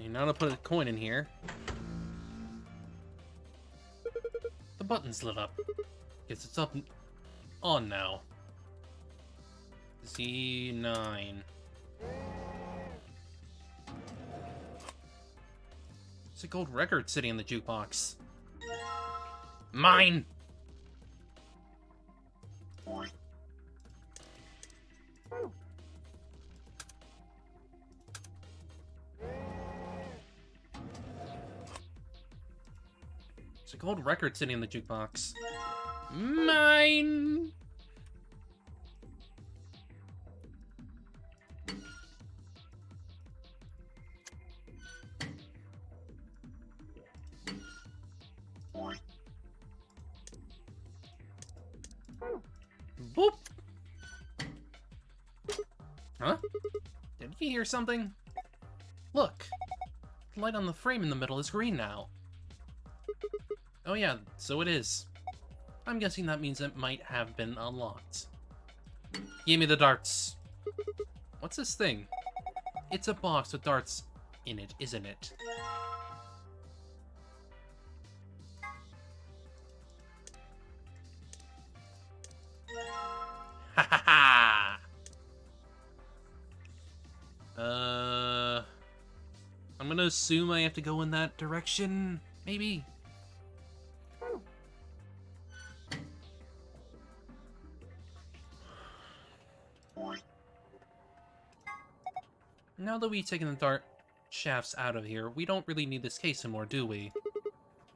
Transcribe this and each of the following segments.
Okay, now to put a coin in here. The button's lit up. Guess it's up on now. Z9. There's a gold record sitting in the jukebox. Mine! There's a gold record sitting in the jukebox. Mine! Boop! Huh? Did you hear something? Look! The light on the frame in the middle is green now. Oh yeah, so it is. I'm guessing that means it might have been unlocked. Give me the darts. What's this thing? It's a box with darts in it, isn't it? Ha ha ha! I'm gonna assume I have to go in that direction, maybe? Now that we've taken the dart shafts out of here, we don't really need this case anymore, do we?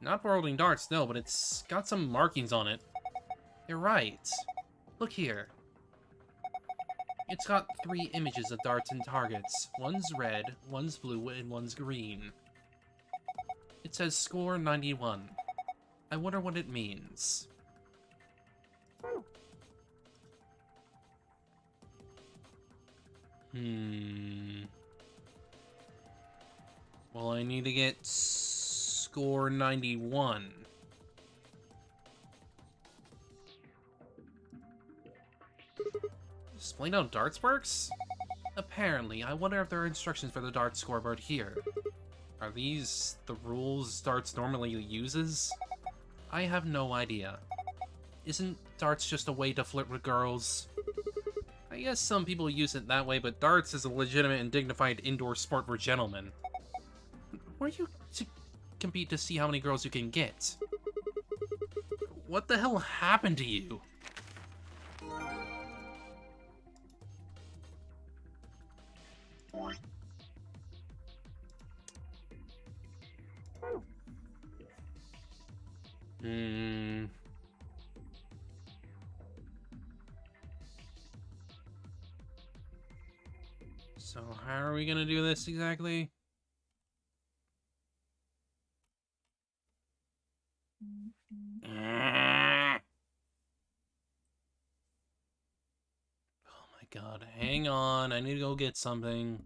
Not for holding darts, no, but it's got some markings on it. You're right. Look here. It's got 3 images of darts and targets. One's red, one's blue, and one's green. It says score 91. I wonder what it means. Well, I need to get score 91. Explain how darts works? Apparently. I wonder if there are instructions for the darts scoreboard here. Are these the rules darts normally uses? I have no idea. Isn't darts just a way to flirt with girls? I guess some people use it that way, but darts is a legitimate and dignified indoor sport for gentlemen. Where are you to compete to see how many girls you can get? What the hell happened to you? So how are we gonna do this exactly? Oh my god, hang on, I need to go get something.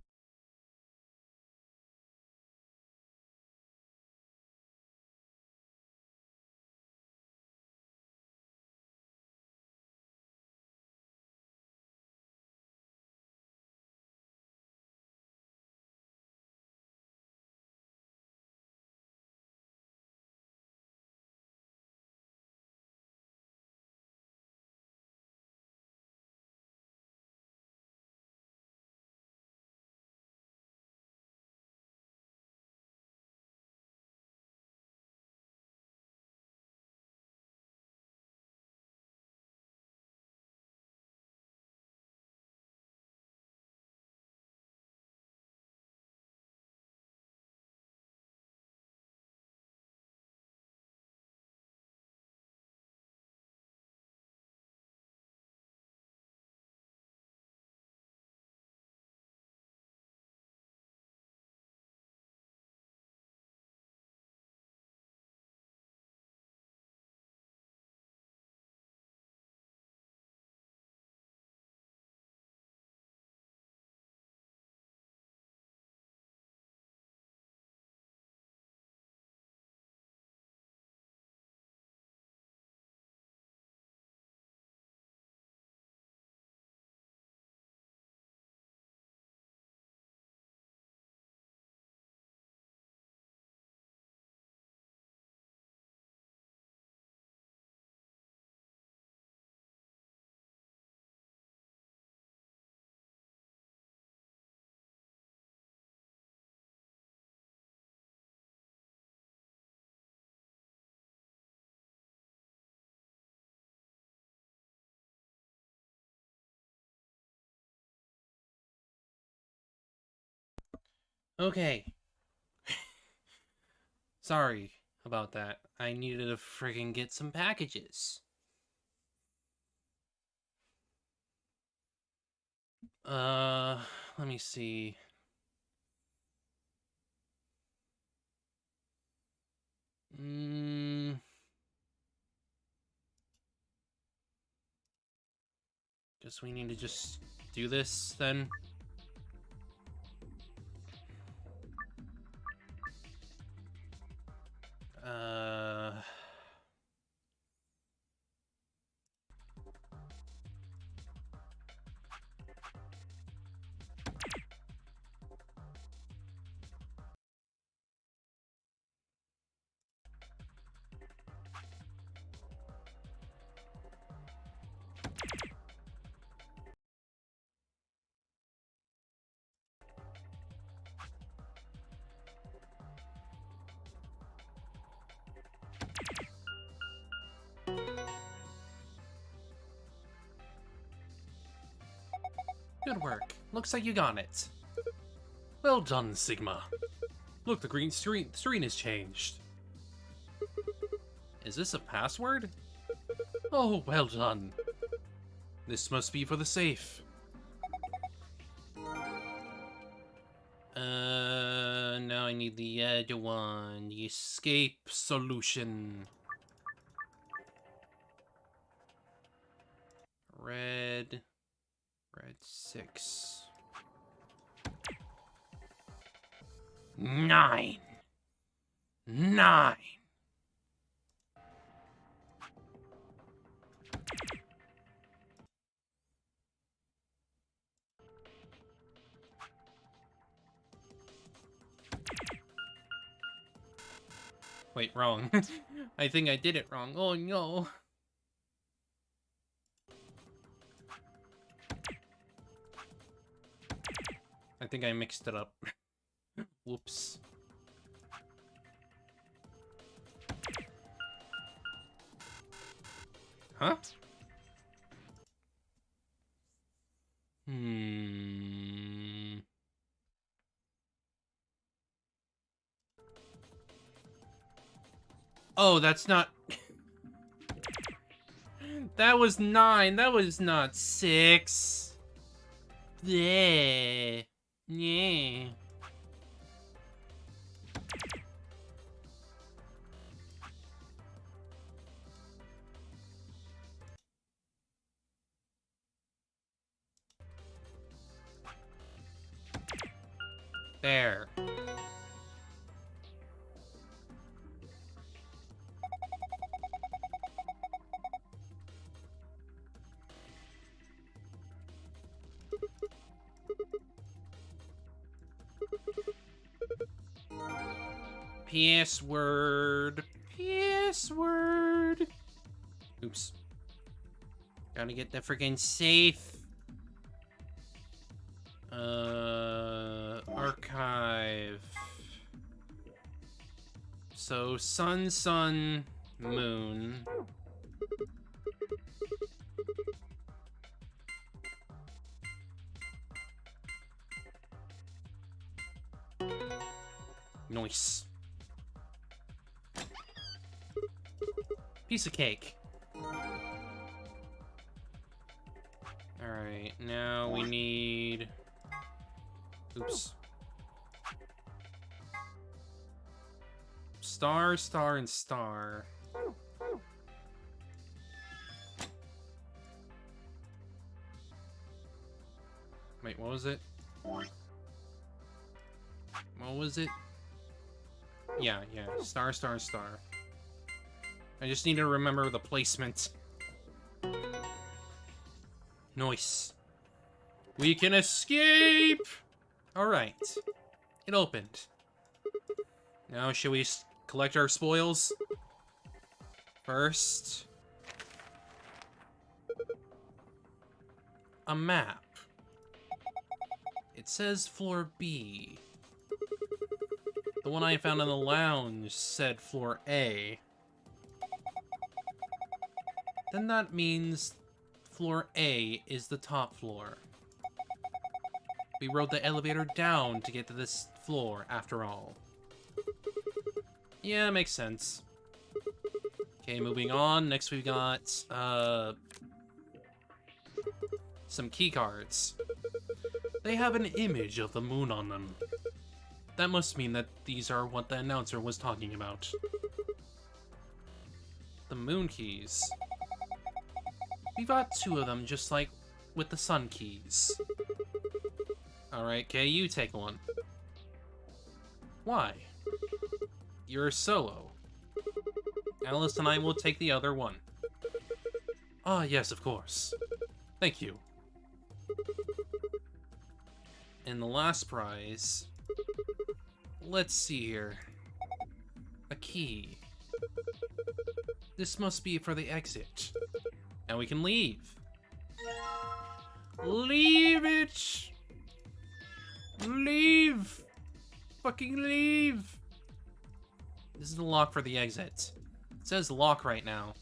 Okay. Sorry about that. I needed to friggin' get some packages. Let me see. Guess we need to just do this then. Uh... Good work. Looks like you got it. Well done, Sigma. Look, the green screen has changed. Is this a password? Oh, well done. This must be for the safe. Now I need the other one. The escape solution. Red 6. 9. 9. Wait, wrong. I think I did it wrong. Oh no. I think I mixed it up. Whoops. Huh? Oh, that's not... That was 9. That was not 6. Yeah. Yeah. There. Password. Password. Oops. Gotta get the freaking safe. Archive. So, sun, moon. Nice. Piece of cake. Alright, now we need... Oops. Star, and star. Wait, what was it? What was it? Yeah. Star, star. I just need to remember the placement. Nice. We can escape! Alright. It opened. Now, should we collect our spoils? First... a map. It says floor B. The one I found in the lounge said floor A. Then that means floor A is the top floor. We rode the elevator down to get to this floor, after all. Yeah, makes sense. Okay, moving on. Next we've got, some keycards. They have an image of the moon on them. That must mean that these are what the announcer was talking about. The moon keys. We've got 2 of them, just like with the sun keys. Alright, Kay, you take one. Why? You're solo. Alice and I will take the other one. Ah, yes, of course. Thank you. And the last prize... Let's see here. A key. This must be for the exit. Now we can leave. Leave it! Leave! Fucking leave! This is the lock for the exit. It says lock right now.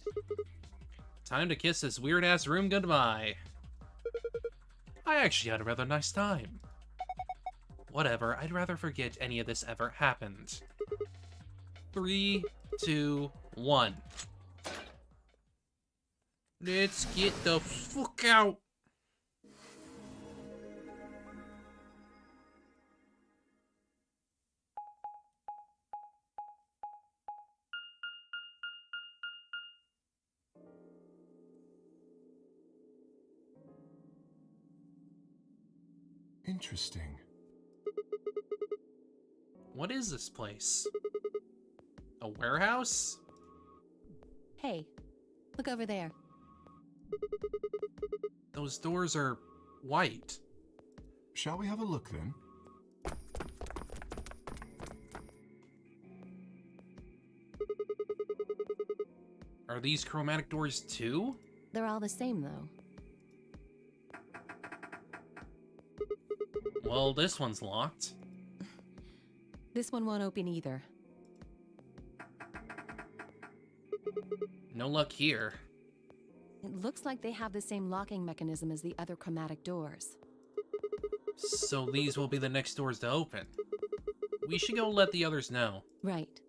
Time to kiss this weird-ass room goodbye. I actually had a rather nice time. Whatever, I'd rather forget any of this ever happened. 3, 2, 1. Let's get the fuck out! Interesting. What is this place? A warehouse? Hey, look over there. Those doors are white. Shall we have a look then? Are these chromatic doors too? They're all the same, though. Well, this one's locked. This one won't open either. No luck here. It looks like they have the same locking mechanism as the other chromatic doors. So these will be the next doors to open. We should go let the others know. Right.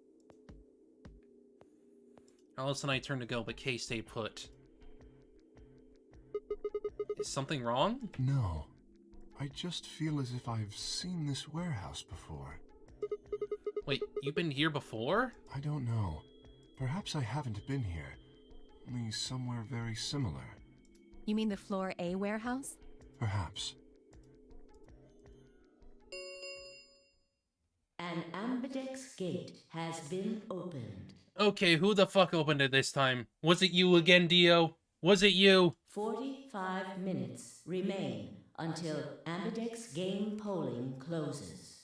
Alice and I turned to go, but Kay stayed put. Is something wrong? No. I just feel as if I've seen this warehouse before. Wait, you've been here before? I don't know. Perhaps I haven't been here. Only somewhere very similar. You mean the Floor A warehouse? Perhaps. An ambidex gate has been opened. Okay, who the fuck opened it this time? Was it you again, Dio? Was it you? 45 minutes remain until ambidex game polling closes.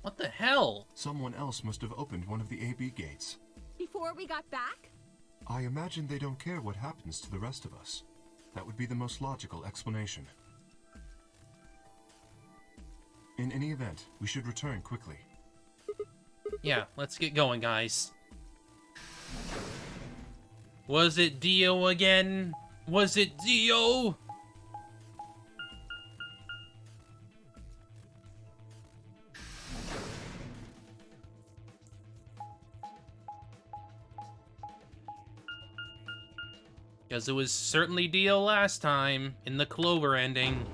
What the hell? Someone else must have opened one of the AB gates. Before we got back? I imagine they don't care what happens to the rest of us. That would be the most logical explanation. In any event, we should return quickly. Yeah, let's get going, guys. Was it Dio again? Was it Dio? Because it was certainly Dio last time, in the Clover ending.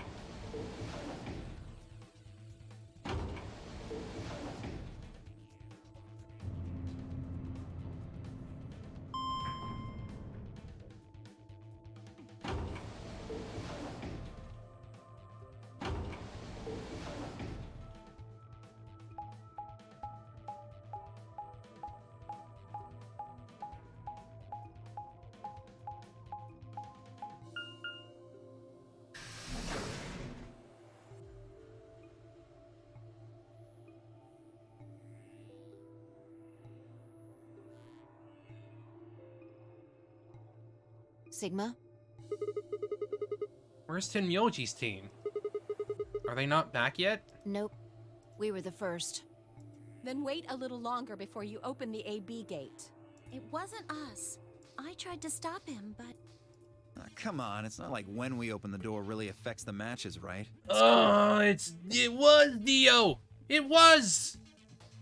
Sigma? Where's Tenmyoji's team? Are they not back yet? Nope. We were the first. Then wait a little longer before you open the AB gate. It wasn't us. I tried to stop him, but... Come on, it's not like when we open the door really affects the matches, right? Oh, it was Dio. It was.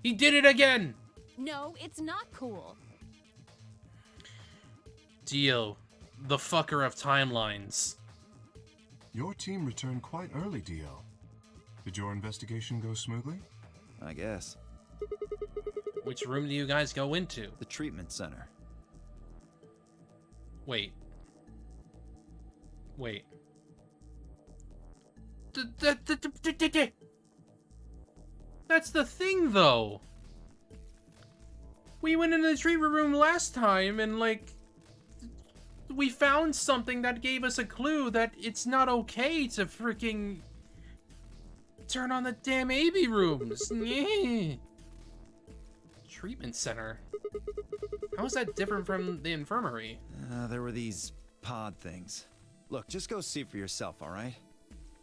He did it again. No, it's not cool. Dio, the fucker of timelines. Your team returned quite early, Dio. Did your investigation go smoothly? I guess. Which room do you guys go into? The treatment center. Wait. That's the thing, though. We went into the treatment room last time, and, like, we found something that gave us a clue that it's not okay to freaking turn on the damn AB rooms. Treatment center? How is that different from the infirmary? There were these pod things. Look, just go see for yourself, alright?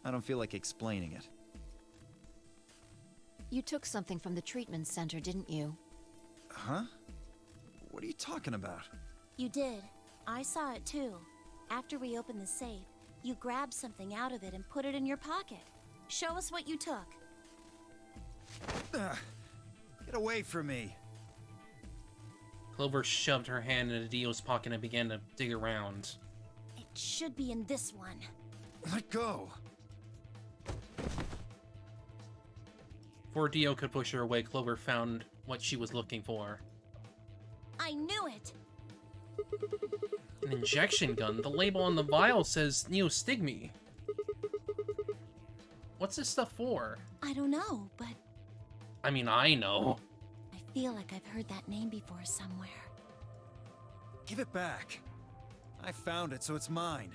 I don't feel like explaining it. You took something from the treatment center, didn't you? Huh? What are you talking about? You did. I saw it too. After we opened the safe, you grabbed something out of it and put it in your pocket. Show us what you took. Get away from me. Clover shoved her hand into Dio's pocket and began to dig around. It should be in this one. Let go. Before Dio could push her away, Clover found what she was looking for. I knew it! An injection gun? The label on the vial says neostigmy. What's this stuff for? I don't know, but I mean, I know. I feel like I've heard that name before somewhere. Give it back. I found it, so it's mine.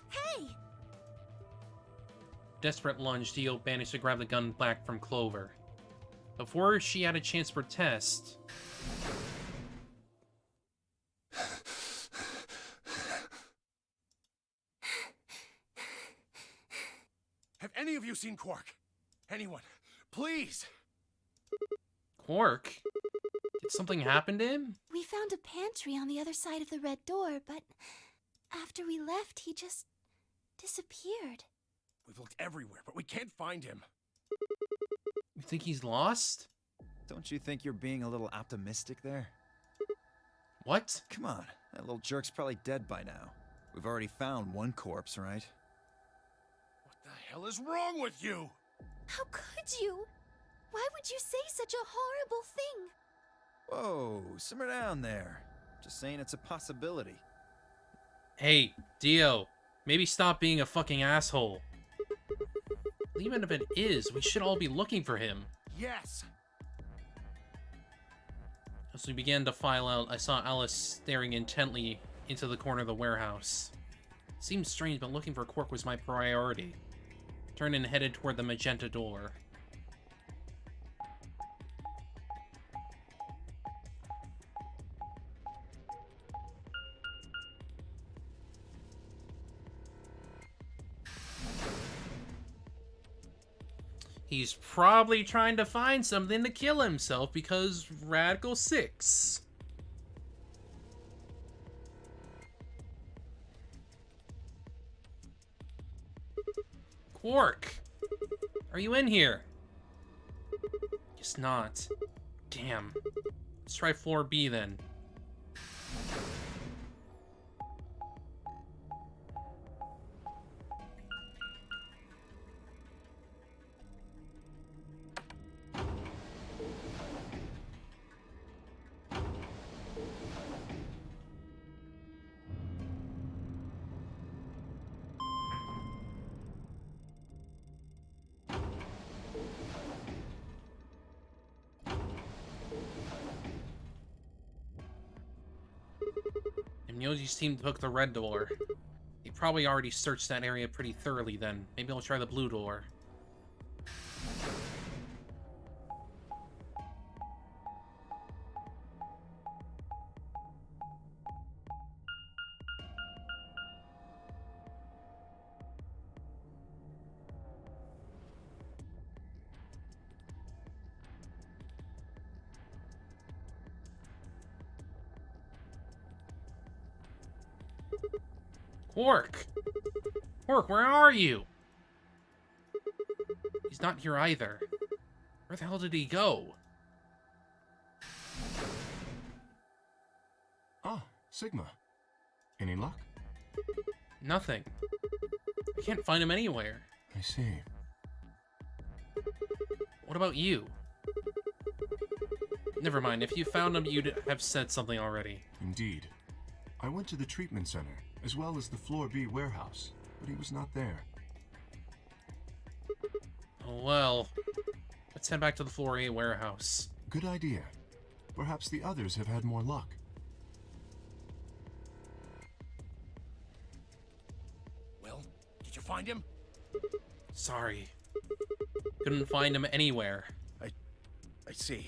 Hey! Desperate lunge, Dio managed to grab the gun back from Clover. Before she had a chance to protest... Have any of you seen Quark? Anyone? Please! Quark? Did something happen to him? We found a pantry on the other side of the red door, but after we left, he just disappeared. We've looked everywhere, but we can't find him. You think he's lost? Don't you think you're being a little optimistic there? What? Come on, that little jerk's probably dead by now. We've already found one corpse, right? What the hell is wrong with you? How could you? Why would you say such a horrible thing? Whoa, simmer down there. Just saying it's a possibility. Hey, Dio. Maybe stop being a fucking asshole. Even if it is, we should all be looking for him. Yes! As we began to file out, I saw Alice staring intently into the corner of the warehouse. It seemed strange, but looking for Quark was my priority. Turned and headed toward the magenta door. He's probably trying to find something to kill himself because Radical 6. Quark! Are you in here? Guess not. Damn. Let's try floor B then. Myoji's team took the red door. They probably already searched that area pretty thoroughly then. Maybe I'll try the blue door. Quark! Quark, where are you? He's not here either. Where the hell did he go? Ah, Sigma. Any luck? Nothing. I can't find him anywhere. I see. What about you? Never mind, if you found him, you'd have said something already. Indeed. I went to the treatment center, as well as the Floor B warehouse, but he was not there. Oh well. Let's head back to the Floor A warehouse. Good idea. Perhaps the others have had more luck. Well, did you find him? Sorry. Couldn't find him anywhere. I see.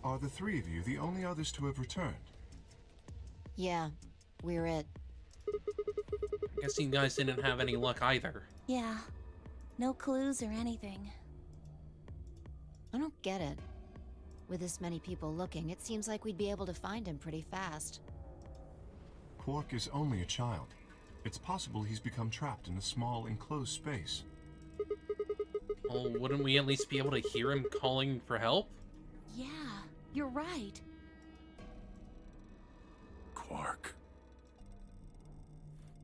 Are the three of you the only others to have returned? Yeah, we're it. Guess you guys didn't have any luck either. Yeah. No clues or anything. I don't get it. With this many people looking, it seems like we'd be able to find him pretty fast. Quark is only a child. It's possible he's become trapped in a small, enclosed space. Well, wouldn't we at least be able to hear him calling for help? Yeah, you're right. Quark.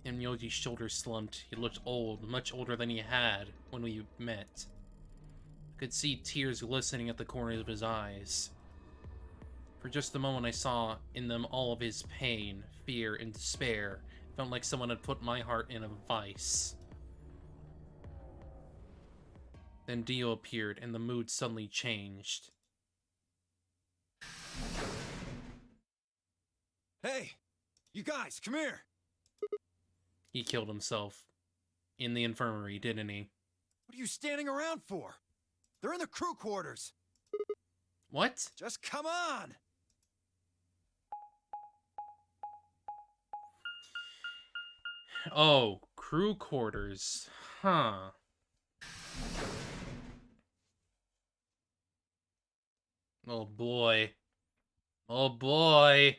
And Yoji's shoulders slumped. He looked old, much older than he had when we met. I could see tears glistening at the corners of his eyes. For just a moment I saw in them all of his pain, fear, and despair. It felt like someone had put my heart in a vice. Then Dio appeared, and the mood suddenly changed. Hey! You guys, come here! He killed himself. In the infirmary, didn't he? What are you standing around for? They're in the crew quarters! What? Just come on! Oh, crew quarters. Huh. Oh boy. Oh boy.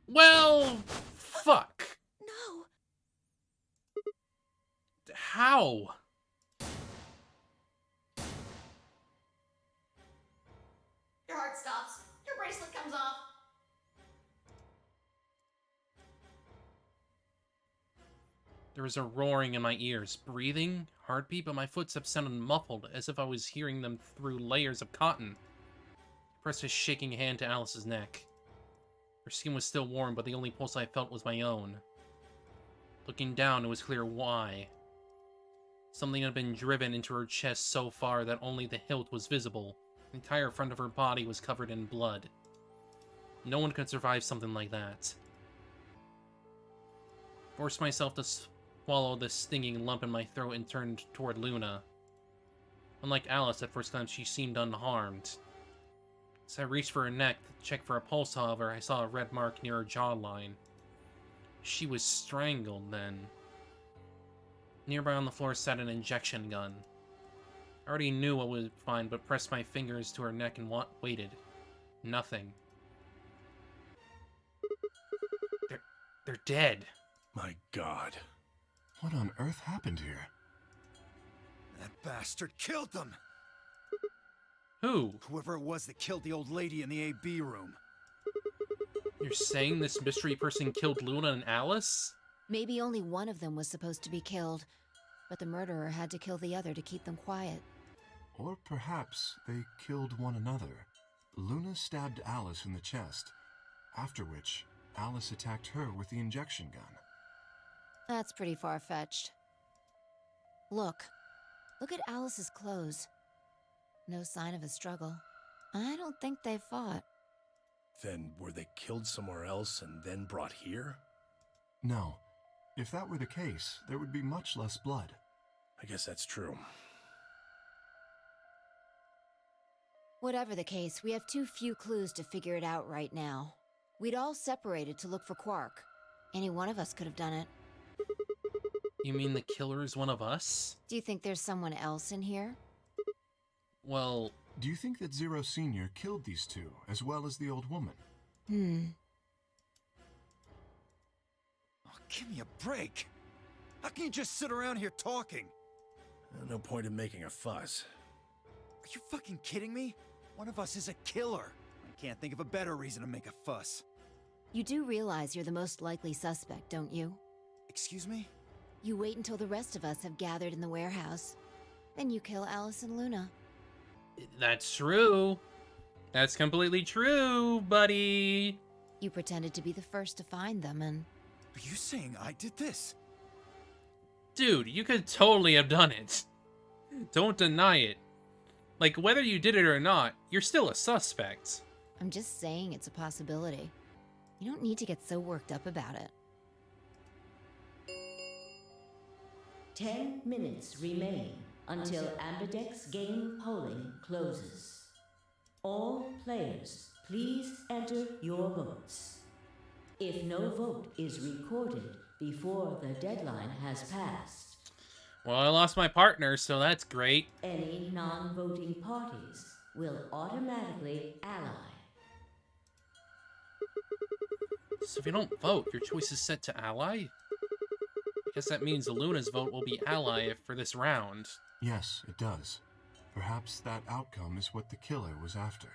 Well, fuck. No. How? Your heart stops. Your bracelet comes off. There was a roaring in my ears, breathing, heartbeat, but my footsteps sounded muffled, as if I was hearing them through layers of cotton. I pressed a shaking hand to Alice's neck. Her skin was still warm, but the only pulse I felt was my own. Looking down, it was clear why. Something had been driven into her chest so far that only the hilt was visible. The entire front of her body was covered in blood. No one could survive something like that. Forced myself to swallow the stinging lump in my throat and turned toward Luna. Unlike Alice, at first glance she seemed unharmed. As I reached for her neck to check for a pulse, however, I saw a red mark near her jawline. She was strangled, then. Nearby on the floor sat an injection gun. I already knew what would find, but pressed my fingers to her neck and waited. Nothing. They're dead. My God. What on earth happened here? That bastard killed them! Who? Whoever it was that killed the old lady in the AB room. You're saying this mystery person killed Luna and Alice? Maybe only one of them was supposed to be killed, but the murderer had to kill the other to keep them quiet. Or perhaps they killed one another. Luna stabbed Alice in the chest, after which Alice attacked her with the injection gun. That's pretty far-fetched. Look at Alice's clothes. No sign of a struggle. I don't think they fought. Then were they killed somewhere else and then brought here? No. If that were the case, there would be much less blood. I guess that's true. Whatever the case, we have too few clues to figure it out right now. We'd all separated to look for Quark. Any one of us could have done it. You mean the killer is one of us? Do you think there's someone else in here? Well, Do you think that Zero Sr. killed these two, as well as the old woman? Oh, give me a break. How can you just sit around here talking? No point in making a fuss. Are you fucking kidding me? One of us is a killer. I can't think of a better reason to make a fuss. You do realize you're the most likely suspect, don't you? Excuse me? You wait until the rest of us have gathered in the warehouse. Then you kill Alice and Luna. that's true. That's completely true, buddy. You pretended to be the first to find them, and Are you saying I did this? Dude, you could totally have done it. Don't deny it. Like, whether you did it or not, you're still a suspect. I'm just saying it's a possibility. You don't need to get so worked up about it. 10 minutes remain until Ambidex game polling closes. All players, please enter your votes. If no vote is recorded before the deadline has passed, Well, I lost my partner, so that's great. any non-voting parties will automatically ally. So if you don't vote, your choice is set to ally? I guess that means Luna's vote will be ally for this round. Yes, it does. Perhaps that outcome is what the killer was after.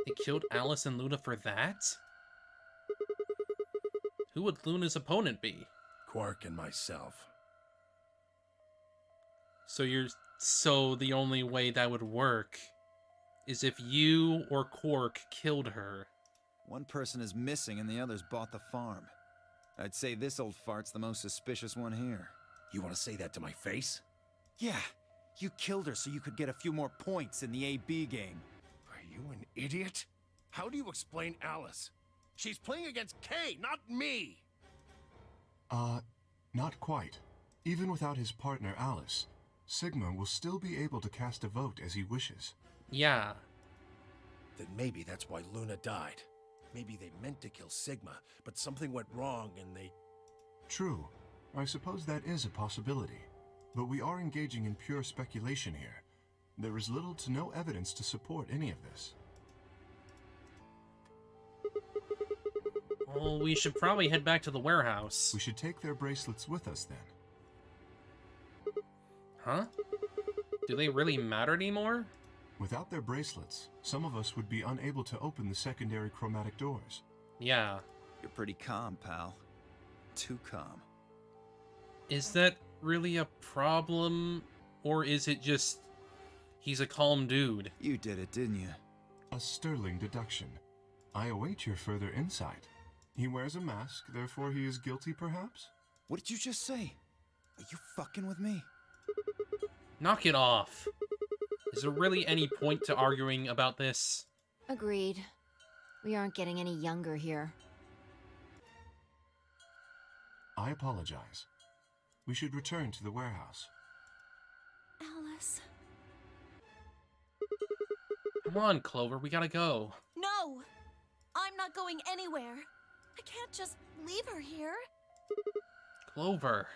They killed Alice and Luna for that? Who would Luna's opponent be? Quark and myself. So the only way that would work is if you or Quark killed her. One person is missing and the others bought the farm. I'd say this old fart's the most suspicious one here. You want to say that to my face? Yeah, you killed her so you could get a few more points in the AB game. Are you an idiot? How do you explain Alice? She's playing against Kay, not me! Not quite. Even without his partner Alice, Sigma will still be able to cast a vote as he wishes. Yeah. Then maybe that's why Luna died. Maybe they meant to kill Sigma, but something went wrong and they... True. I suppose that is a possibility. But we are engaging in pure speculation here. There is little to no evidence to support any of this. Well, we should probably head back to the warehouse. We should take their bracelets with us then. Huh? Do they really matter anymore? Without their bracelets, some of us would be unable to open the secondary chromatic doors. Yeah. You're pretty calm, pal. Too calm. Is that really a problem? Or is it just he's a calm dude? You did it, didn't you? A sterling deduction. I await your further insight. He wears a mask, therefore he is guilty, perhaps? What did you just say? Are you fucking with me? Knock it off. Is there really any point to arguing about this? Agreed. We aren't getting any younger here. I apologize. We should return to the warehouse. Alice. Come on, Clover, we gotta go. No! I'm not going anywhere. I can't just leave her here. Clover.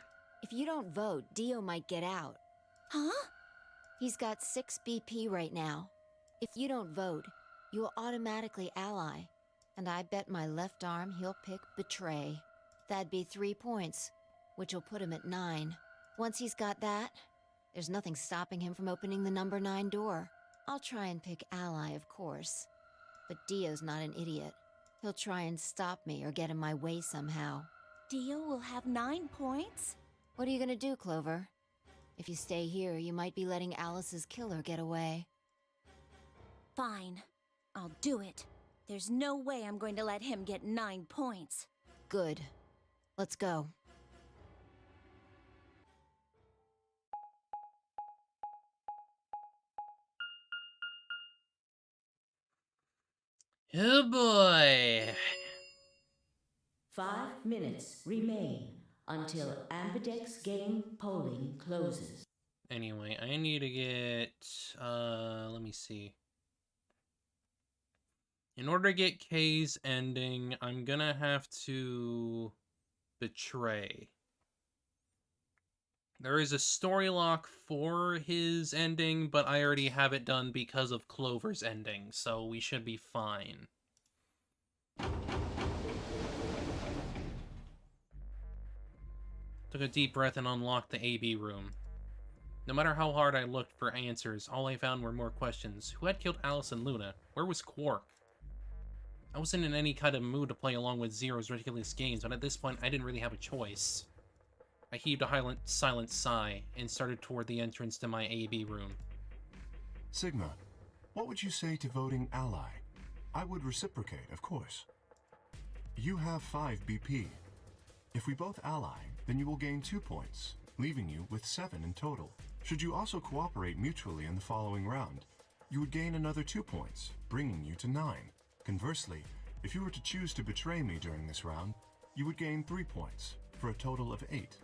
If you don't vote, Dio might get out. Huh? He's got 6 BP right now. If you don't vote, you will automatically ally. And I bet my left arm he'll pick Betray. That'd be 3 points, which will put him at 9. Once he's got that, there's nothing stopping him from opening the number 9 door. I'll try and pick ally, of course. But Dio's not an idiot. He'll try and stop me or get in my way somehow. Dio will have 9 points? What are you gonna do, Clover? If you stay here, you might be letting Alice's killer get away. Fine. I'll do it. There's no way I'm going to let him get 9 points. Good. Let's go. Oh boy. 5 minutes remain until Ambidex game polling closes. Anyway, I need to get, let me see. In order to get K's ending, I'm gonna have to betray. There is a story lock for his ending, but I already have it done because of Clover's ending, so we should be fine. Took a deep breath and unlocked the AB room. No matter how hard I looked for answers, all I found were more questions. Who had killed Alice and Luna? Where was Quark? I wasn't in any kind of mood to play along with Zero's ridiculous games, but at this point I didn't really have a choice. I heaved a silent sigh and started toward the entrance to my AB room. Sigma, what would you say to voting ally? I would reciprocate, of course. You have 5 BP. If we both ally, then you will gain 2 points, leaving you with 7 in total. Should you also cooperate mutually in the following round, you would gain another 2 points, bringing you to 9. Conversely, if you were to choose to betray me during this round, you would gain 3 points, for a total of 8.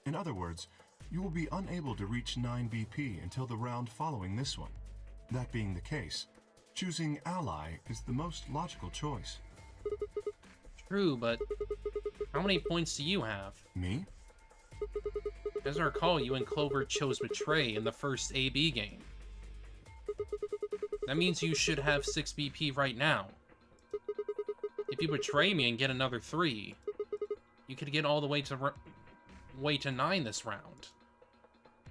In other words, you will be unable to reach 9 BP until the round following this one. That being the case, choosing ally is the most logical choice. True, but how many points do you have? Me? As I recall, you and Clover chose Betray in the first AB game. That means you should have 6 BP right now. If you betray me and get another 3, you could get all the way to 9 this round.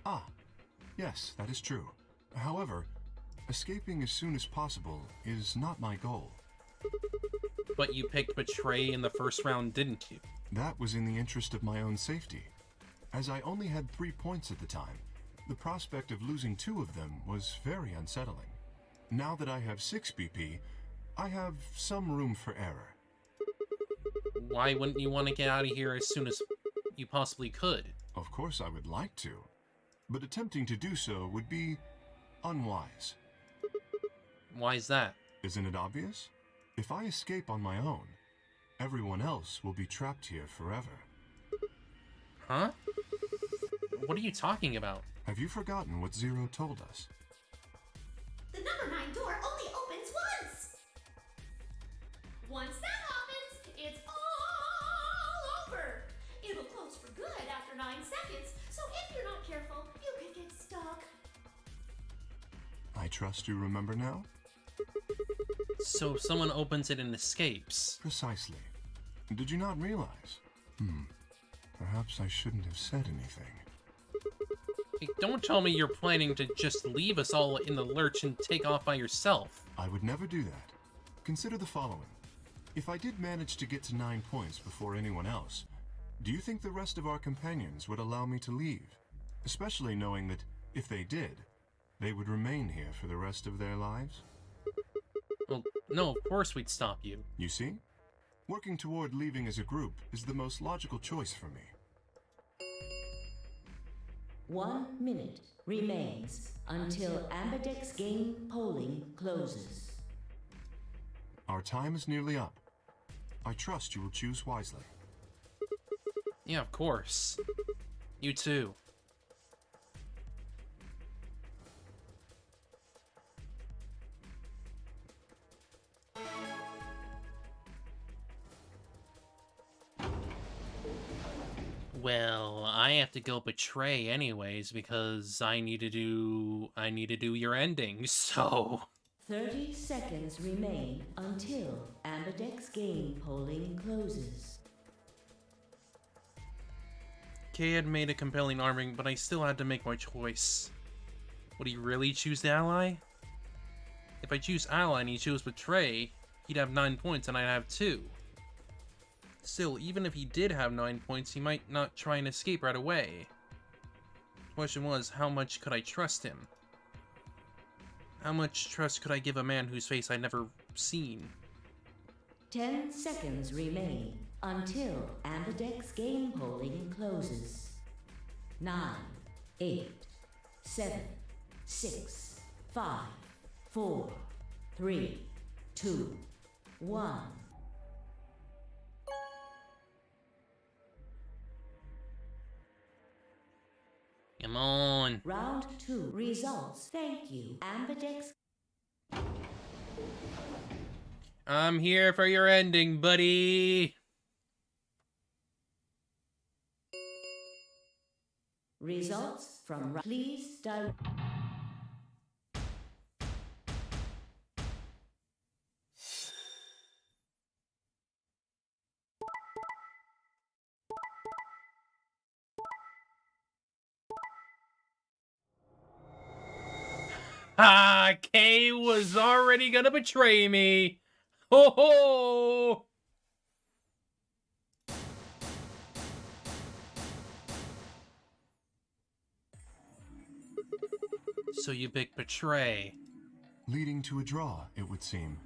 Ah, yes, that is true. However, escaping as soon as possible is not my goal. But you picked Betray in the first round, didn't you? That was in the interest of my own safety. As I only had 3 points at the time, the prospect of losing 2 of them was very unsettling. Now that I have 6 BP, I have some room for error. Why wouldn't you want to get out of here as soon as you possibly could? Of course I would like to, but attempting to do so would be unwise. Why is that? Isn't it obvious? If I escape on my own, everyone else will be trapped here forever. Huh? What are you talking about? Have you forgotten what Zero told us? The number 9 door only opens once! Once that happens, it's all over! It'll close for good after 9 seconds, so if you're not careful, you could get stuck. I trust you remember now? So if someone opens it and escapes. Precisely. Did you not realize? Perhaps I shouldn't have said anything. Hey, don't tell me you're planning to just leave us all in the lurch and take off by yourself. I would never do that. Consider the following. If I did manage to get to 9 points before anyone else, do you think the rest of our companions would allow me to leave? Especially knowing that, if they did, they would remain here for the rest of their lives? Well, no, of course we'd stop you. You see? Working toward leaving as a group is the most logical choice for me. 1 minute remains until Ambidex game polling closes. Our time is nearly up. I trust you will choose wisely. Yeah, of course. You too. Well, I have to go betray anyways because I need to do your ending, so 30 seconds remain until Ambidex game polling closes. Kay had made a compelling argument, but I still had to make my choice. Would he really choose the ally? If I choose ally and he chose betray, he'd have 9 points and I'd have 2. Still, even if he did have 9 points, he might not try and escape right away. The question was, how much could I trust him? How much trust could I give a man whose face I'd never seen? 10 seconds remain until Ambidex game polling closes. 9, 8, 7, 6, 5, 4, 3, 2, 1. Come on. Round 2 results. Thank you, Ambidex. I'm here for your ending, buddy. Results from please direct. Ah, Kay was already gonna betray me. Ho ho! So you pick betray. Leading to a draw, it would seem.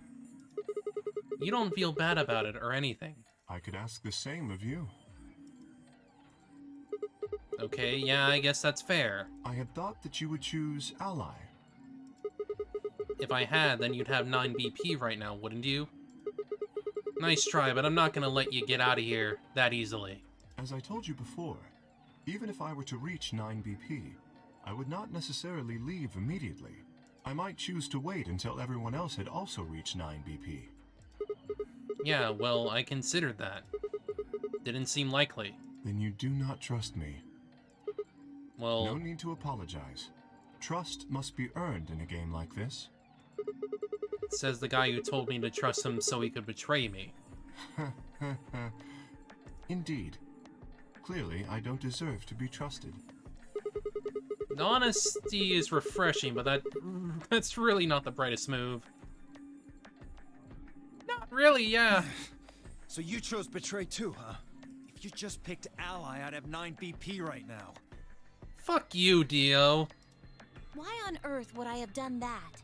You don't feel bad about it or anything. I could ask the same of you. Okay, yeah, I guess that's fair. I had thought that you would choose ally. If I had, then you'd have 9 BP right now, wouldn't you? Nice try, but I'm not gonna let you get out of here that easily. As I told you before, even if I were to reach 9 BP, I would not necessarily leave immediately. I might choose to wait until everyone else had also reached 9 BP. Yeah, well, I considered that. Didn't seem likely. Then you do not trust me. Well, No need to apologize. Trust must be earned in a game like this. says the guy who told me to trust him so he could betray me. Indeed. Clearly, I don't deserve to be trusted. Honesty is refreshing, but that's really not the brightest move. Not really, yeah. So you chose Betray too, huh? If you just picked Ally, I'd have 9 BP right now. Fuck you, Dio. Why on earth would I have done that?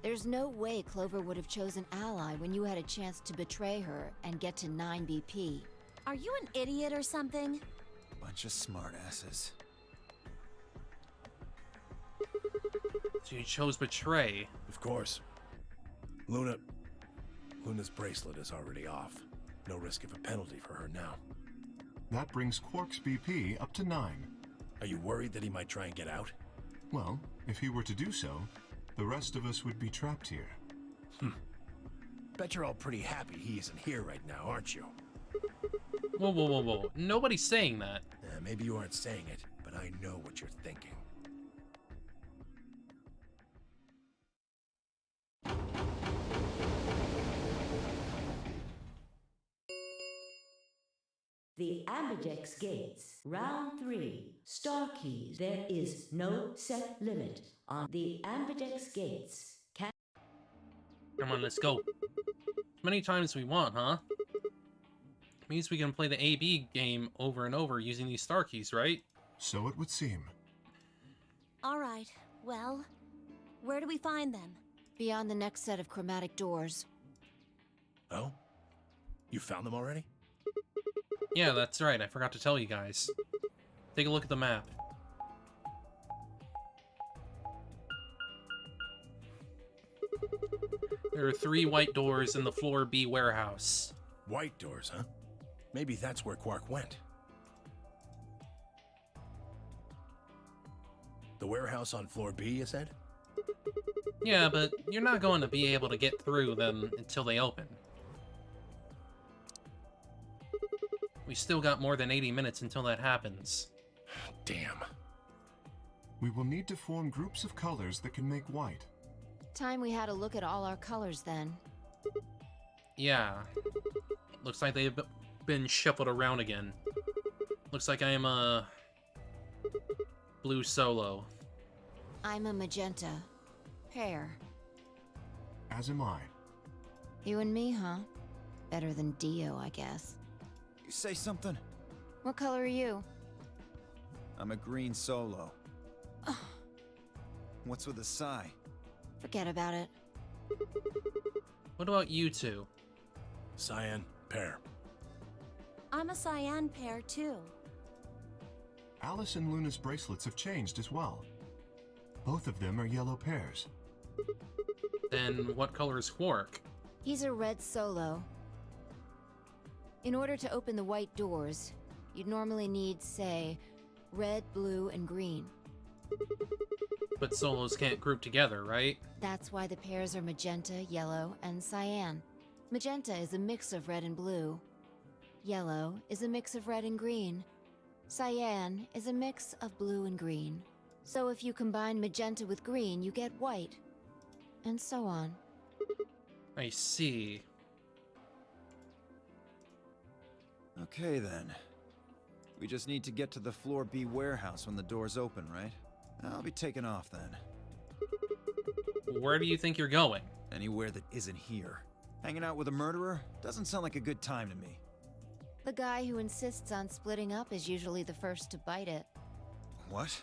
There's no way Clover would have chosen Ally when you had a chance to betray her and get to 9 BP. Are you an idiot or something? Bunch of smartasses. So you chose betray. Of course. Luna's bracelet is already off. No risk of a penalty for her now. That brings Quark's BP up to 9. Are you worried that he might try and get out? Well, if he were to do so, the rest of us would be trapped here. Bet you're all pretty happy he isn't here right now, aren't you? Whoa, whoa, whoa, whoa. Nobody's saying that. Maybe you aren't saying it, but I know what you're thinking. The Ambidex Gates, Round 3, Star Keys. There is no set limit on the Ambidex Gates. Come on, let's go. As many times as we want, huh? Means we can play the AB game over and over using these star keys, right? So it would seem. Alright, well, where do we find them? Beyond the next set of chromatic doors. Oh? You found them already? Yeah, that's right. I forgot to tell you guys. Take a look at the map. There are 3 white doors in the floor B warehouse. White doors, huh? Maybe that's where Quark went. The warehouse on floor B, you said? Yeah, but you're not going to be able to get through them until they open. We still got more than 80 minutes until that happens. Damn. We will need to form groups of colors that can make white. Time we had a look at all our colors then. Yeah. Looks like they've been shuffled around again. Looks like I am a blue solo. I'm a magenta. Pear. As am I. You and me, huh? Better than Dio, I guess. You say something? What color are you? I'm a green solo. What's with the sigh? Forget about it. What about you two? Cyan, pear. I'm a cyan pair too. Alice and Luna's bracelets have changed as well. Both of them are yellow pairs. Then what color is Quark? He's a red solo. In order to open the white doors, you'd normally need, say, red, blue, and green. But solos can't group together, right? That's why the pairs are magenta, yellow, and cyan. Magenta is a mix of red and blue. Yellow is a mix of red and green. Cyan is a mix of blue and green. So if you combine magenta with green, you get white. And so on. I see. Okay then. We just need to get to the floor B warehouse when the doors open, right? I'll be taking off then. Where do you think you're going? Anywhere that isn't here. Hanging out with a murderer doesn't sound like a good time to me. The guy who insists on splitting up is usually the first to bite it. What?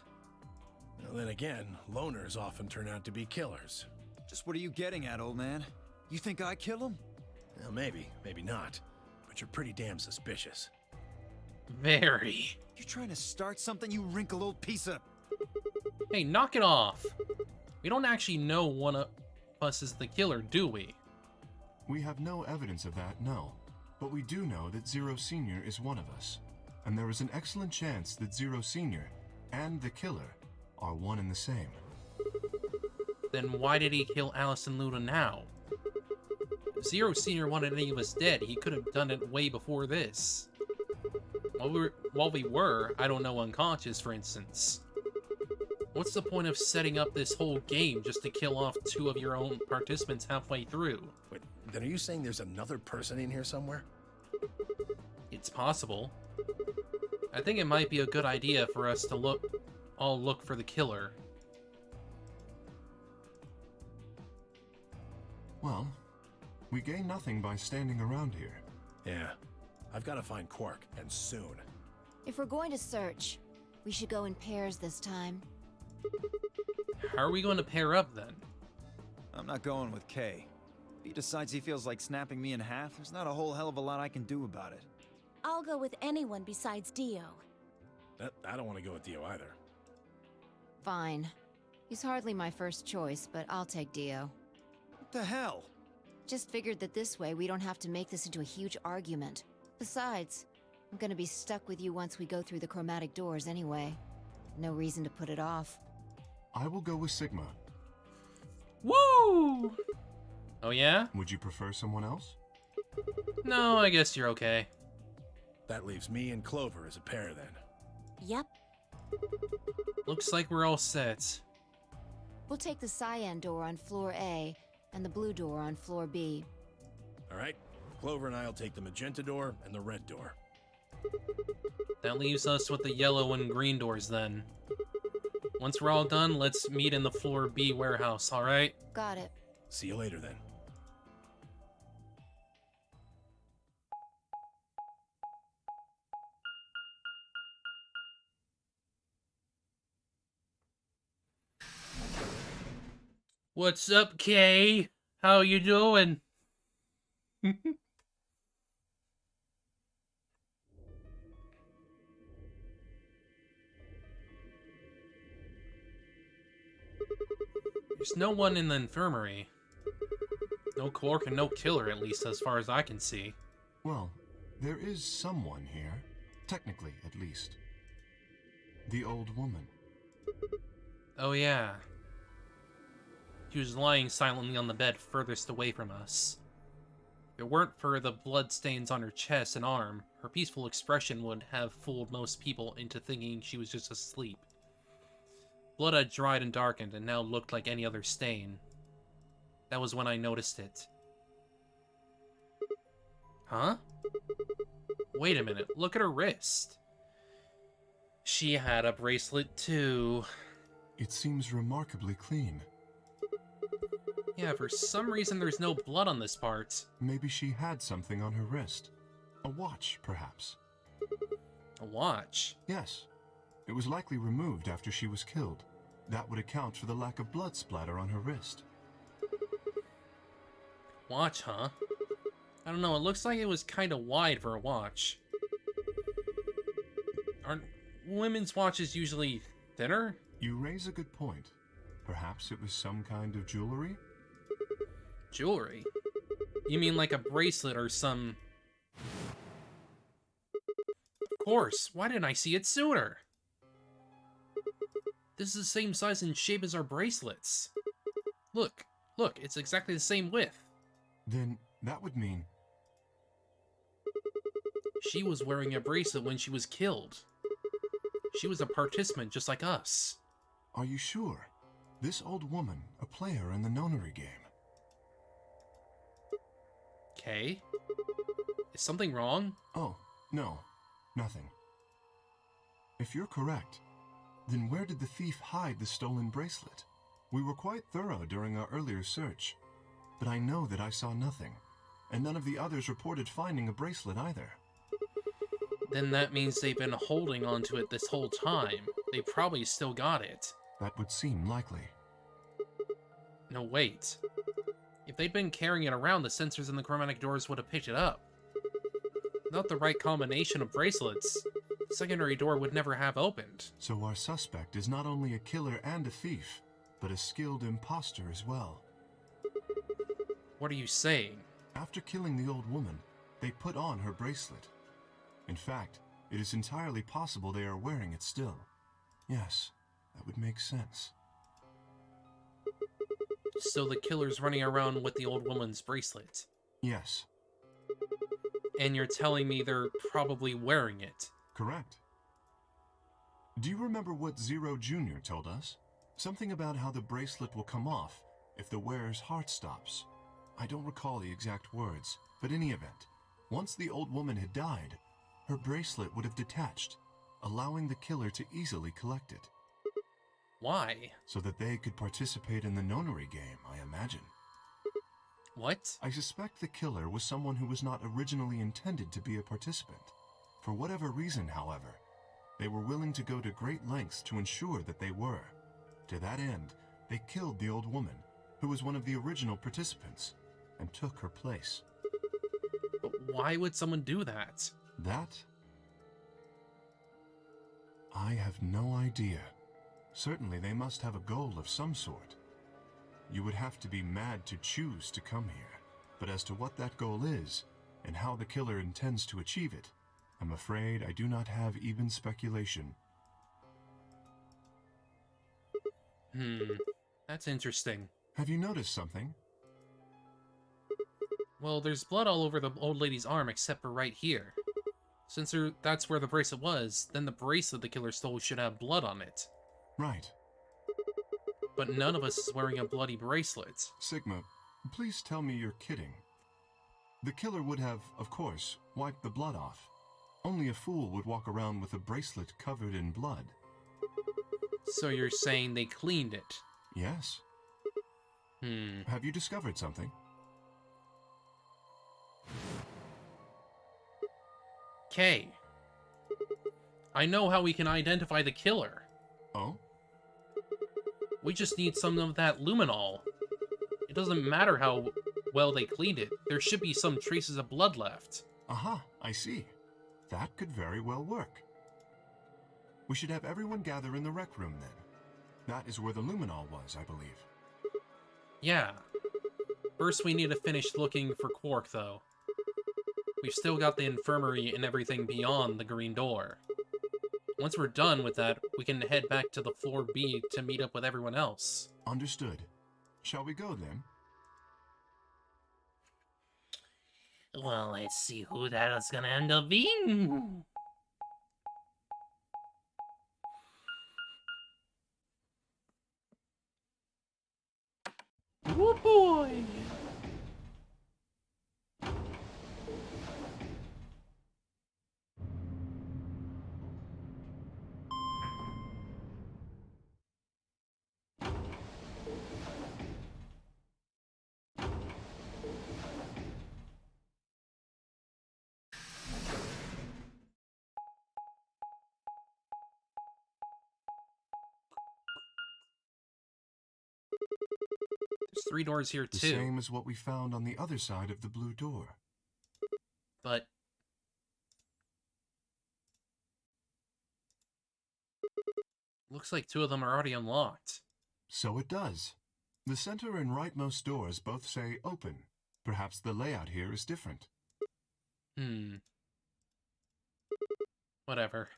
Well, then again, loners often turn out to be killers. Just what are you getting at, old man? You think I kill him? Well, maybe, maybe not. But you're pretty damn suspicious. Very. You trying to start something, you wrinkled old piece of... Hey, knock it off. We don't actually know one of us is the killer, do we? We have no evidence of that, no. But we do know that Zero Senior is one of us. And there is an excellent chance that Zero Senior and the killer are one and the same. Then why did he kill Alice and Luna now? If Zero Senior wanted any of us dead, he could have done it way before this. While we were, I don't know, unconscious, for instance. What's the point of setting up this whole game just to kill off two of your own participants halfway through? Wait, then are you saying there's another person in here somewhere? It's possible. I think it might be a good idea for us to all look for the killer. Well, we gain nothing by standing around here. Yeah. I've got to find Quark, and soon. If we're going to search, we should go in pairs this time. How are we going to pair up then? I'm not going with Kay. If he decides he feels like snapping me in half, there's not a whole hell of a lot I can do about it. I'll go with anyone besides Dio. I don't want to go with Dio either. Fine. He's hardly my first choice, but I'll take Dio. What the hell? Just figured that this way we don't have to make this into a huge argument. Besides, I'm gonna be stuck with you once we go through the chromatic doors anyway. No reason to put it off. I will go with Sigma. Woo! Oh yeah? Would you prefer someone else? No, I guess you're okay. That leaves me and Clover as a pair then. Yep. Looks like we're all set. We'll take the cyan door on floor A and the blue door on floor B. All right? Clover and I'll take the magenta door and the red door. That leaves us with the yellow and green doors then. Once we're all done, let's meet in the floor B warehouse, alright? Got it. See you later then. What's up, Kay? How you doing? There's no one in the infirmary. No Quark and no killer, at least as far as I can see. Well, there is someone here. Technically, at least. The old woman. Oh yeah. She was lying silently on the bed furthest away from us. If it weren't for the bloodstains on her chest and arm, her peaceful expression would have fooled most people into thinking she was just asleep. Blood had dried and darkened and now looked like any other stain. That was when I noticed it. Huh? Wait a minute, look at her wrist. She had a bracelet too. It seems remarkably clean. Yeah, for some reason there's no blood on this part. Maybe she had something on her wrist. A watch, perhaps. A watch? Yes. It was likely removed after she was killed. That would account for the lack of blood splatter on her wrist. Watch, huh? I don't know, it looks like it was kinda wide for a watch. Aren't women's watches usually thinner? You raise a good point. Perhaps it was some kind of jewelry? Jewelry? You mean like a bracelet or some... Of course, why didn't I see it sooner? This is the same size and shape as our bracelets. Look, it's exactly the same width. Then that would mean... She was wearing a bracelet when she was killed. She was a participant just like us. Are you sure? This old woman, a player in the nonary game. Okay. Is something wrong? Oh, no. Nothing. If you're correct, then where did the thief hide the stolen bracelet? We were quite thorough during our earlier search, but I know that I saw nothing, and none of the others reported finding a bracelet either. Then that means they've been holding onto it this whole time. They probably still got it. That would seem likely. No, wait. If they'd been carrying it around, the sensors in the chromatic doors would have picked it up. Without the right combination of bracelets, the secondary door would never have opened. So our suspect is not only a killer and a thief, but a skilled imposter as well. What are you saying? After killing the old woman, they put on her bracelet. In fact, it is entirely possible they are wearing it still. Yes, that would make sense. So the killer's running around with the old woman's bracelet. Yes, And you're telling me they're probably wearing it. correct. Do you remember what Zero Jr. told us? Something about how the bracelet will come off if the wearer's heart stops. I don't recall the exact words, but in any event, once the old woman had died, her bracelet would have detached, allowing the killer to easily collect it, Why? so that they could participate in the nonary game, I imagine. What? I suspect the killer was someone who was not originally intended to be a participant. For whatever reason, however, they were willing to go to great lengths to ensure that they were. To that end, they killed the old woman, who was one of the original participants, and took her place. But why would someone do that? That? I have no idea. Certainly they must have a goal of some sort. You would have to be mad to choose to come here. But as to what that goal is, and how the killer intends to achieve it, I'm afraid I do not have even speculation. That's interesting. Have you noticed something? Well, there's blood all over the old lady's arm except for right here. Since that's where the bracelet was, then the bracelet the killer stole should have blood on it. Right. But none of us is wearing a bloody bracelet. Sigma, please tell me you're kidding. The killer would have, of course, wiped the blood off. Only a fool would walk around with a bracelet covered in blood. So you're saying they cleaned it? Yes. Have you discovered something? Okay. I know how we can identify the killer. Oh? We just need some of that luminol. It doesn't matter how well they cleaned it. There should be some traces of blood left. Aha, I see. That could very well work. We should have everyone gather in the rec room then. That is where the luminol was, I believe. Yeah. First we need to finish looking for Quark, though. We've still got the infirmary and everything beyond the green door. Once we're done with that, we can head back to the floor B to meet up with everyone else. Understood. Shall we go then? Well, let's see who that is gonna end up being. Oh boy! There's 3 doors here The too. same as what we found on the other side of the blue door. But looks like 2 of them are already unlocked. So it does. The center and rightmost doors both say open. Perhaps the layout here is different. Whatever.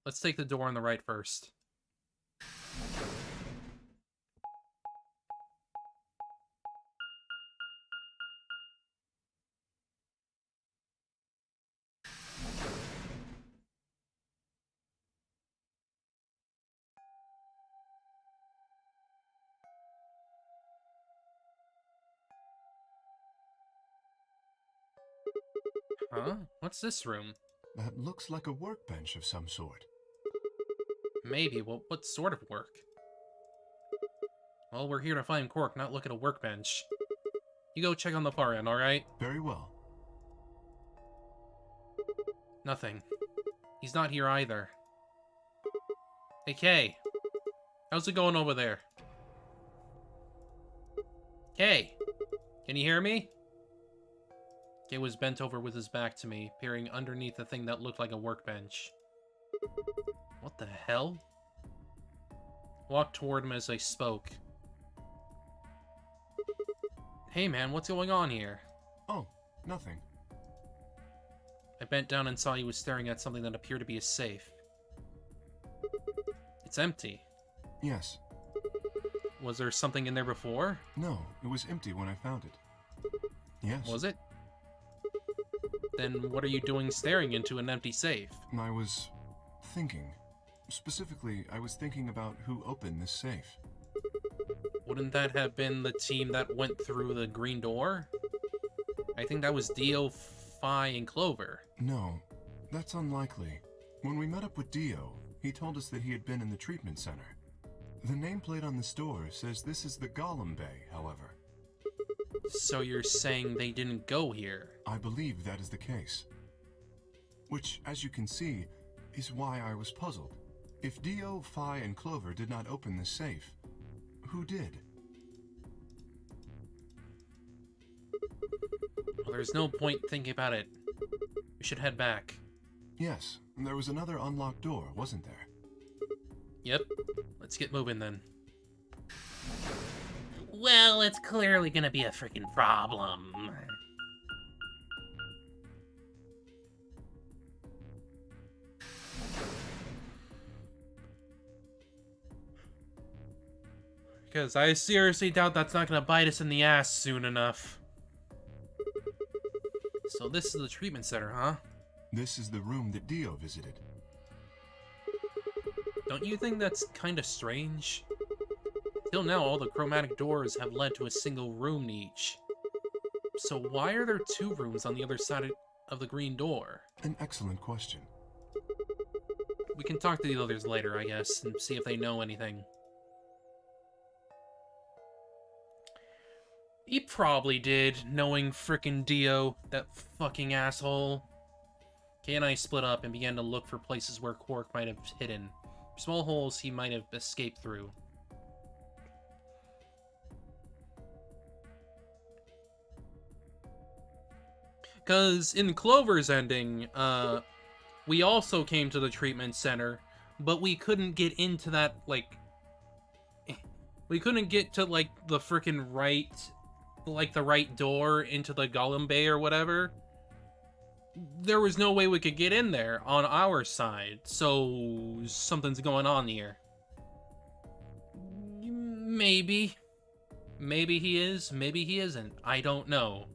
Let's take the door on the right first. Huh? What's this room? That looks like a workbench of some sort. Maybe. Well, what sort of work? Well, we're here to find Quark, not look at a workbench. You go check on the far end, alright? Very well. Nothing. He's not here either. Hey, Kay. How's it going over there? Kay! Can you hear me? Kay was bent over with his back to me, peering underneath the thing that looked like a workbench. What the hell? Walked toward him as I spoke. Hey man, what's going on here? Oh, nothing. I bent down and saw he was staring at something that appeared to be a safe. It's empty. Yes. Was there something in there before? No, it was empty when I found it. Yes. Was it? Then what are you doing staring into an empty safe? I was thinking. Specifically, I was thinking about who opened this safe. Wouldn't that have been the team that went through the green door? I think that was Dio, Phi, and Clover. No, that's unlikely. When we met up with Dio, he told us that he had been in the treatment center. The nameplate on this door says this is the Golem Bay, however. So you're saying they didn't go here? I believe that is the case. Which, as you can see, is why I was puzzled. If Dio, Phi, and Clover did not open this safe, who did? Well, there's no point thinking about it. We should head back. Yes, there was another unlocked door, wasn't there? Yep. Let's get moving then. Well, it's clearly gonna be a freaking problem. Because I seriously doubt that's not gonna bite us in the ass soon enough. So this is the treatment center, huh? This is the room that Dio visited. Don't you think that's kinda strange? Till now, all the chromatic doors have led to a single room each. So why are there two rooms on the other side of the green door? An excellent question. We can talk to the others later, I guess, and see if they know anything. He probably did, knowing frickin' Dio, that fucking asshole. Kay and I split up and began to look for places where Quark might have hidden. Small holes he might have escaped through. Because in Clover's ending, we also came to the treatment center, but we couldn't get into that, like... We couldn't get to, like, the frickin' right... Like, the right door into the Golem Bay or whatever. There was no way we could get in there on our side, so something's going on here. Maybe. Maybe he is, maybe he isn't. I don't know.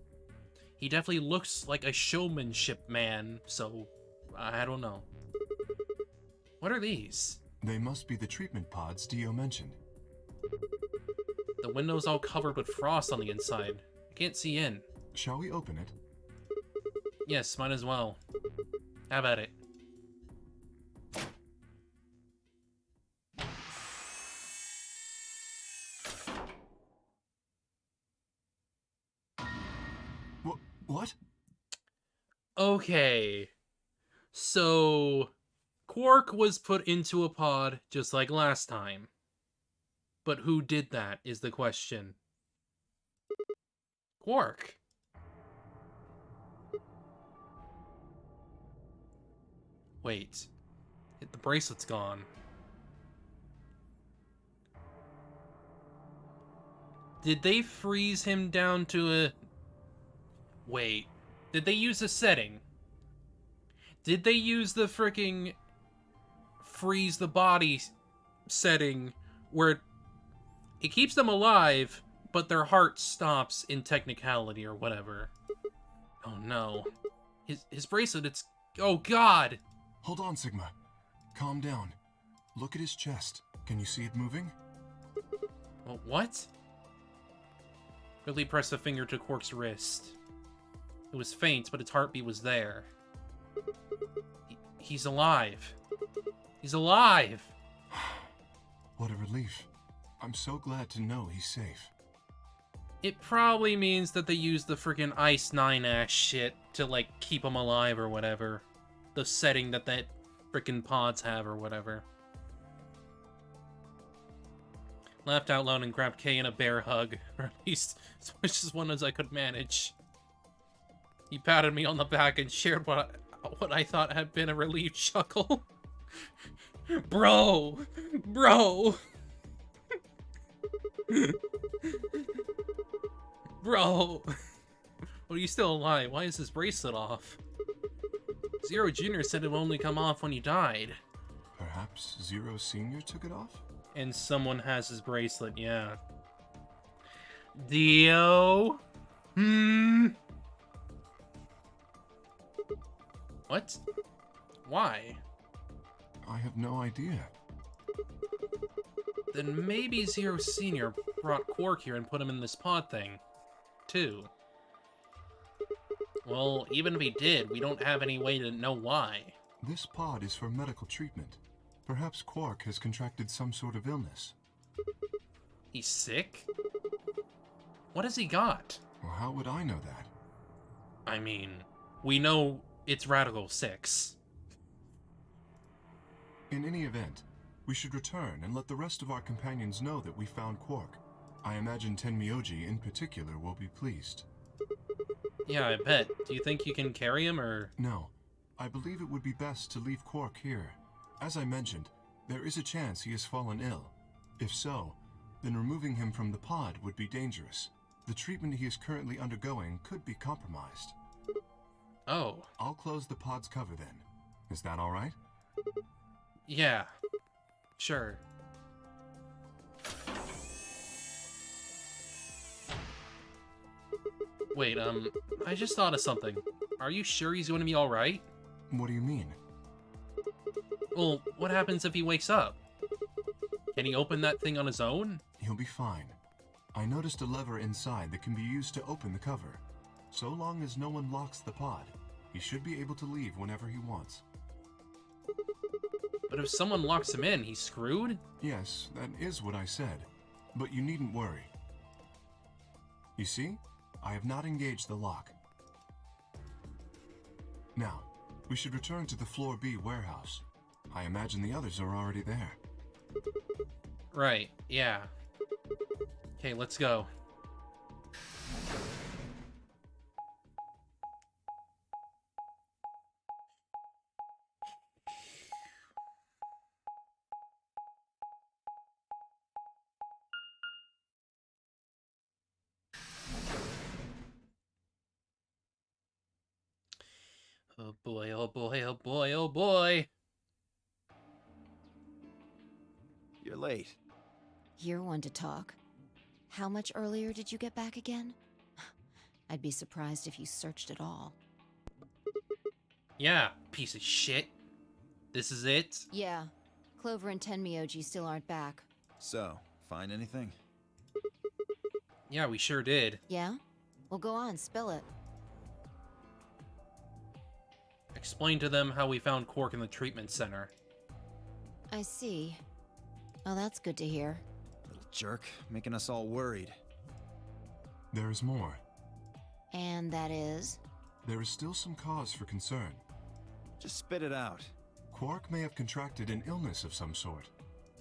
He definitely looks like a showmanship man, so I don't know. What are these? They must be the treatment pods Dio mentioned. The window's all covered with frost on the inside. I can't see in. Shall we open it? Yes, might as well. Have at it. What? Okay. So, Quark was put into a pod just like last time. But who did that is the question. Quark. Wait. The bracelet's gone. Did they freeze him down to a... Wait. Did they use a setting? Did they use the freaking freeze the body setting where it keeps them alive, but their heart stops in technicality or whatever? Oh no. His bracelet, it's... Oh god! Hold on, Sigma. Calm down. Look at his chest. Can you see it moving? Well, what? Quickly press a finger to Quark's wrist. It was faint, but its heartbeat was there. He's alive. He's alive! What a relief. I'm so glad to know he's safe. It probably means that they used the freaking Ice 9 ass shit to, like, keep him alive or whatever. The setting that freaking pods have or whatever. Laughed out loud and grabbed Kay in a bear hug, or at least as much as one as I could manage. He patted me on the back and shared what I thought had been a relieved chuckle. Bro! Bro! Bro! Well, you still alive. Why is his bracelet off? Zero Jr. said it would only come off when you died. Perhaps Zero Sr. took it off? And someone has his bracelet, yeah. Dio? What? Why? I have no idea. Then maybe Zero Sr. brought Quark here and put him in this pod thing, too. Well, even if he did, we don't have any way to know why. This pod is for medical treatment. Perhaps Quark has contracted some sort of illness. He's sick? What has he got? Well, how would I know that? I mean, we know it's Radical 6. In any event, we should return and let the rest of our companions know that we found Quark. I imagine Tenmyoji in particular will be pleased. Yeah, I bet. Do you think you can carry him, or...? No. I believe it would be best to leave Quark here. As I mentioned, there is a chance he has fallen ill. If so, then removing him from the pod would be dangerous. The treatment he is currently undergoing could be compromised. Oh. I'll close the pod's cover then. Is that all right? Yeah. Sure. Wait, I just thought of something. Are you sure he's going to be alright? What do you mean? Well, what happens if he wakes up? Can he open that thing on his own? He'll be fine. I noticed a lever inside that can be used to open the cover. So long as no one locks the pod, he should be able to leave whenever he wants. But if someone locks him in, he's screwed? Yes, that is what I said. But you needn't worry. You see? I have not engaged the lock. Now, we should return to the Floor B warehouse. I imagine the others are already there. Right, yeah. Okay, let's go. Oh boy, oh boy, oh boy, oh boy! You're late. You're one to talk. How much earlier did you get back again? I'd be surprised if you searched at all. Yeah, piece of shit. This is it? Yeah. Clover and Tenmyoji still aren't back. So, find anything? Yeah, we sure did. Yeah? Well, go on, spill it. Explain to them how we found Quark in the treatment center. I see. Oh, that's good to hear. Little jerk, making us all worried. There is more. And that is? There is still some cause for concern. Just spit it out. Quark may have contracted an illness of some sort.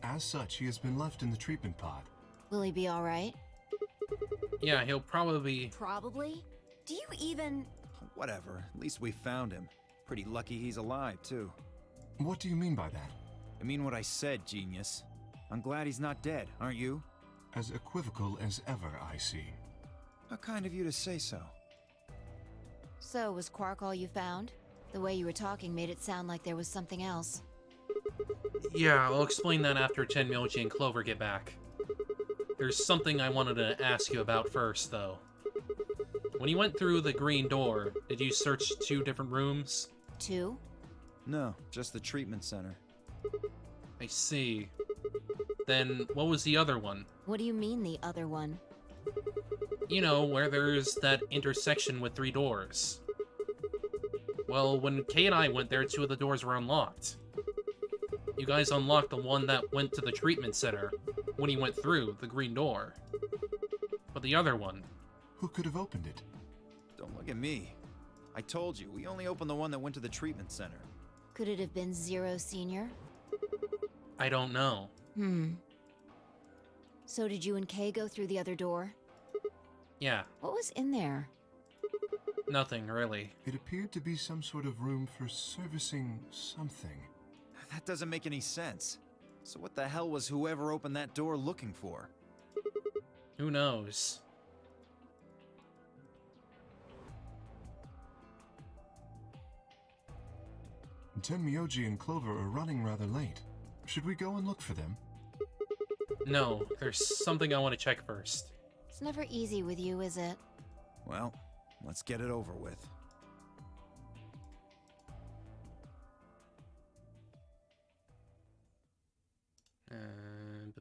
As such, he has been left in the treatment pod. Will he be alright? Yeah, he'll probably... Probably? Do you even... Whatever, at least we found him. Pretty lucky he's alive, too. What do you mean by that? I mean what I said, genius. I'm glad he's not dead, aren't you? As equivocal as ever, I see. How kind of you to say so. So, was Quark all you found? The way you were talking made it sound like there was something else. Yeah, I'll explain that after Tenmyoji and Clover get back. There's something I wanted to ask you about first, though. When you went through the green door, did you search 2 different rooms? 2? No, just the treatment center. I see. Then, what was the other one? What do you mean, the other one? You know, where there's that intersection with 3 doors. Well, when Kay and I went there, 2 of the doors were unlocked. You guys unlocked the one that went to the treatment center when you went through the green door. But the other one... Who could have opened it? Don't look at me. I told you, we only opened the one that went to the treatment center. Could it have been Zero Senior? I don't know. So did you and Kay go through the other door? Yeah, What was in there? nothing, really. It appeared to be some sort of room for servicing something. That doesn't make any sense. So what the hell was whoever opened that door looking for? Who knows? Tenmyoji and Clover are running rather late. Should we go and look for them? No, there's something I want to check first. It's never easy with you, is it? Well, let's get it over with.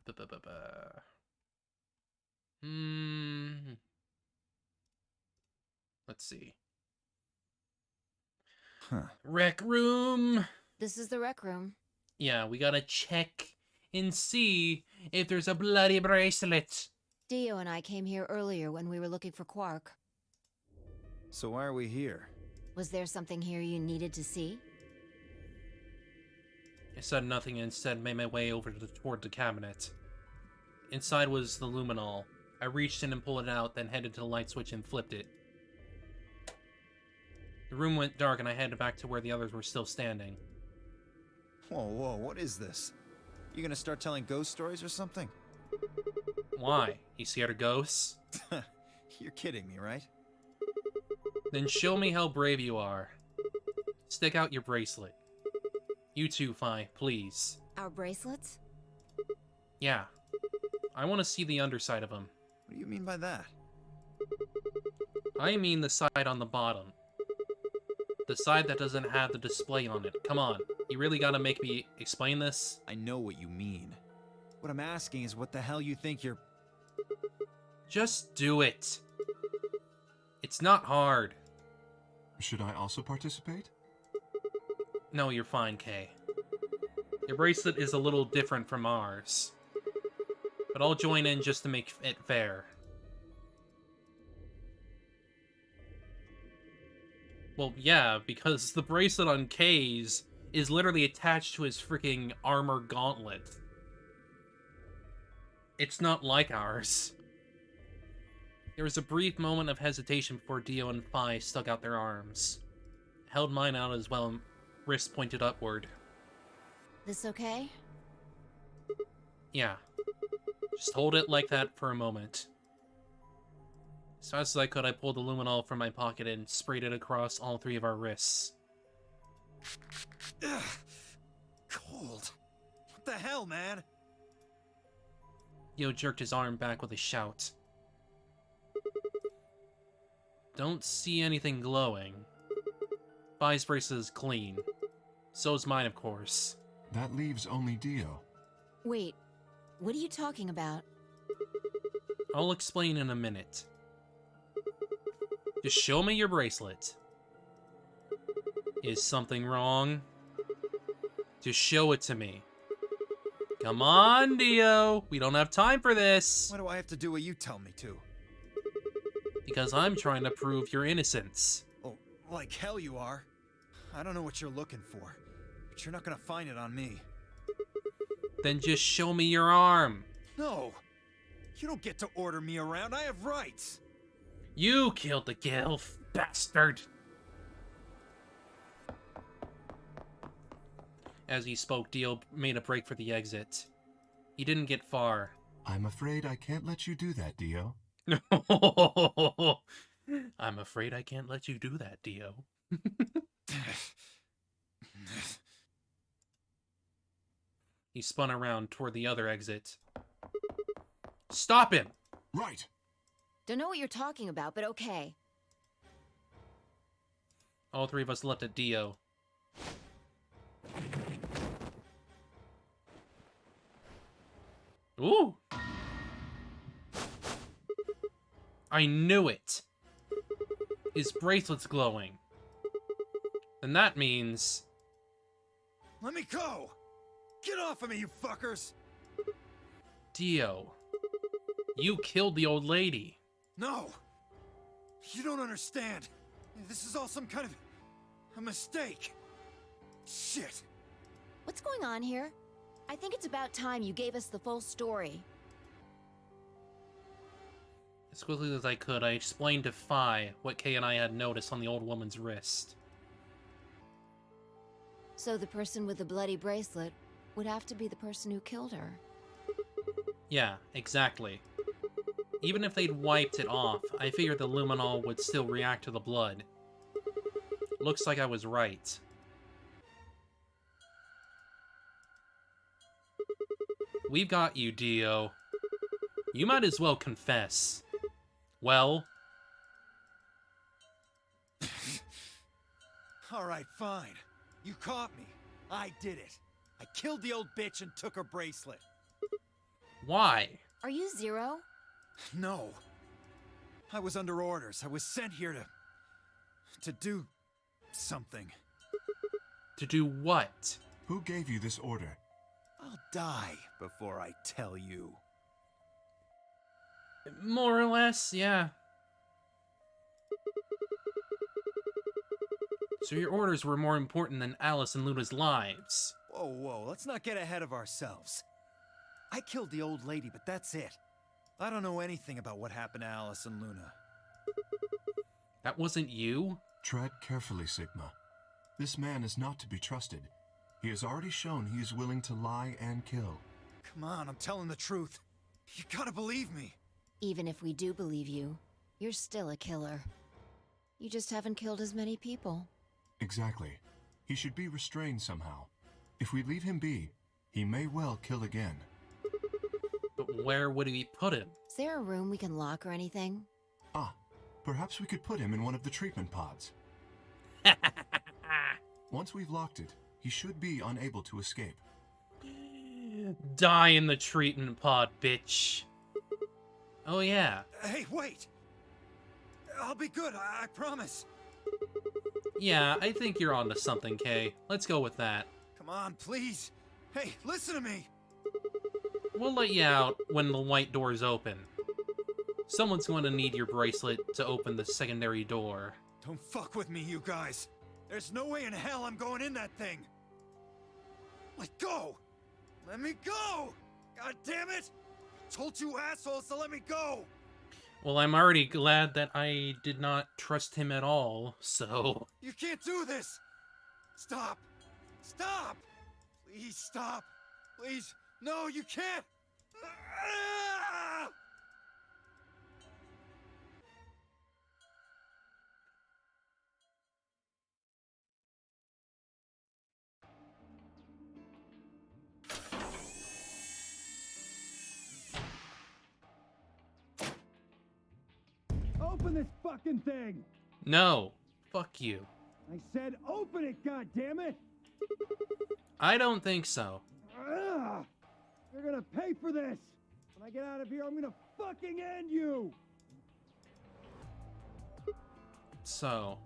Ba, ba, ba, ba. Let's see. Huh. Rec room! This is the rec room. Yeah, we gotta check and see if there's a bloody bracelet. Dio and I came here earlier when we were looking for Quark. So why are we here? Was there something here you needed to see? I said nothing and instead made my way over toward the cabinet. Inside was the luminol. I reached in and pulled it out, then headed to the light switch and flipped it. The room went dark and I headed back to where the others were still standing. Whoa, what is this? You gonna start telling ghost stories or something? Why? You scared of ghosts? You're kidding me, right? Then show me how brave you are. Stick out your bracelet. You too, Fi, please. Our bracelets? Yeah. I want to see the underside of them. What do you mean by that? I mean the side on the bottom. The side that doesn't have the display on it. Come on, you really gotta make me explain this? I know what you mean. What I'm asking is what the hell you think you're... Just do it. It's not hard. Should I also participate? No, you're fine, Kay. Your bracelet is a little different from ours. But I'll join in just to make it fair. Well, yeah, because the bracelet on Kay's is literally attached to his freaking armor gauntlet. It's not like ours. There was a brief moment of hesitation before Dio and Phi stuck out their arms. Held mine out as well, wrist pointed upward. This okay? Yeah. Just hold it like that for a moment. As fast as I could, I pulled the luminol from my pocket and sprayed it across all 3 of our wrists. Ugh. Cold. What the hell, man? Yo jerked his arm back with a shout. Don't see anything glowing. Phi's bracelet is clean. So's mine, of course. That leaves only Dio. Wait, what are you talking about? I'll explain in a minute. Just show me your bracelet. Is something wrong? Just show it to me. Come on, Dio. We don't have time for this. Why do I have to do what you tell me to? Because I'm trying to prove your innocence. Oh, like hell you are. I don't know what you're looking for, but you're not gonna find it on me. Then just show me your arm. No! You don't get to order me around. I have rights. You killed the Gilf, bastard. As he spoke, Dio made a break for the exit. He didn't get far. I'm afraid I can't let you do that, Dio. I'm afraid I can't let you do that, Dio. He spun around toward the other exit. Stop him! Right! Don't know what you're talking about, but okay. All 3 of us leapt at Dio. Ooh! I knew it! His bracelet's glowing. Then that means... Let me go! Get off of me, you fuckers! Dio, you killed the old lady. No! You don't understand. This is all some kind of... a mistake. Shit. What's going on here? I think it's about time you gave us the full story. As quickly as I could, I explained to Phi what Kay and I had noticed on the old woman's wrist. So the person with the bloody bracelet would have to be the person who killed her. Yeah, exactly. Even if they'd wiped it off, I figured the luminol would still react to the blood. Looks like I was right. We've got you, Dio. You might as well confess. Well... Alright, fine. You caught me. I did it. I killed the old bitch and took her bracelet. Why? Are you Zero? No. I was under orders. I was sent here to do something. To do what? Who gave you this order? I'll die before I tell you. More or less, yeah. So your orders were more important than Alice and Luna's lives. Whoa, let's not get ahead of ourselves. I killed the old lady, but that's it. I don't know anything about what happened to Alice and Luna. That wasn't you? Tread carefully, Sigma. This man is not to be trusted. He has already shown he is willing to lie and kill. Come on, I'm telling the truth. You gotta believe me. Even if we do believe you, you're still a killer. You just haven't killed as many people. Exactly. He should be restrained somehow. If we leave him be, he may well kill again. But where would we put him? Is there a room we can lock or anything? Ah, perhaps we could put him in one of the treatment pods. Once we've locked it, he should be unable to escape. Die in the treatment pod, bitch. Oh yeah. Hey, wait! I'll be good, I promise. Yeah, I think you're onto something, Kay. Let's go with that. Come on, please. Hey, listen to me. We'll let you out when the white door's open. Someone's going to need your bracelet to open the secondary door. Don't fuck with me, you guys. There's no way in hell I'm going in that thing. Let go! Let me go! God damn it! I told you assholes to let me go! Well, I'm already glad that I did not trust him at all, so... You can't do this! Stop! Stop! Please stop! Please! No, you can't! Ah! Open this fucking thing! No. Fuck you. I said open it, goddammit! I don't think so. Ugh! You're gonna pay for this! When I get out of here, I'm gonna fucking end you! So...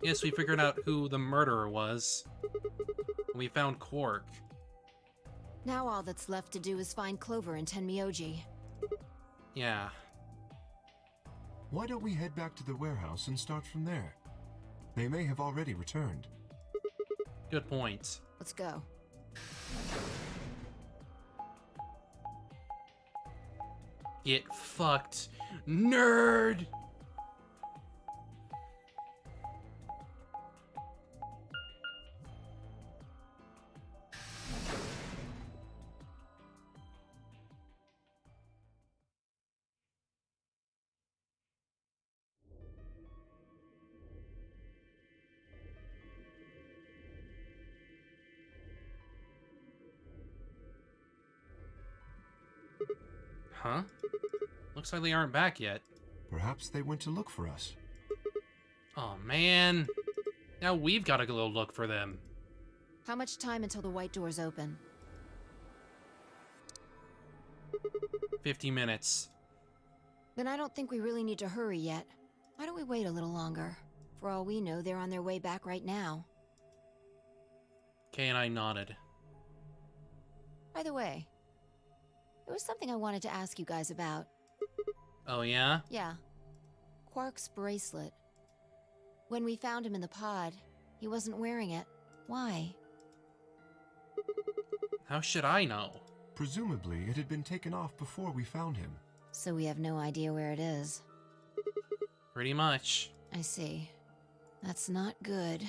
Yes, we figured out who the murderer was. We found Quark. Now all that's left to do is find Clover and Tenmyoji. Yeah. Why don't we head back to the warehouse and start from there? They may have already returned. Good point. Let's go. Get fucked, nerd! Huh? Looks like they aren't back yet. Perhaps they went to look for us. Oh man. Now we've got to go look for them. How much time until the white doors open? 50 minutes. Then I don't think we really need to hurry yet. Why don't we wait a little longer? For all we know, they're on their way back right now. Kay and I nodded. By the way, there was something I wanted to ask you guys about. Oh, yeah? Yeah. Quark's bracelet. When we found him in the pod, he wasn't wearing it. Why? How should I know? Presumably, it had been taken off before we found him. So we have no idea where it is. Pretty much. I see. That's not good.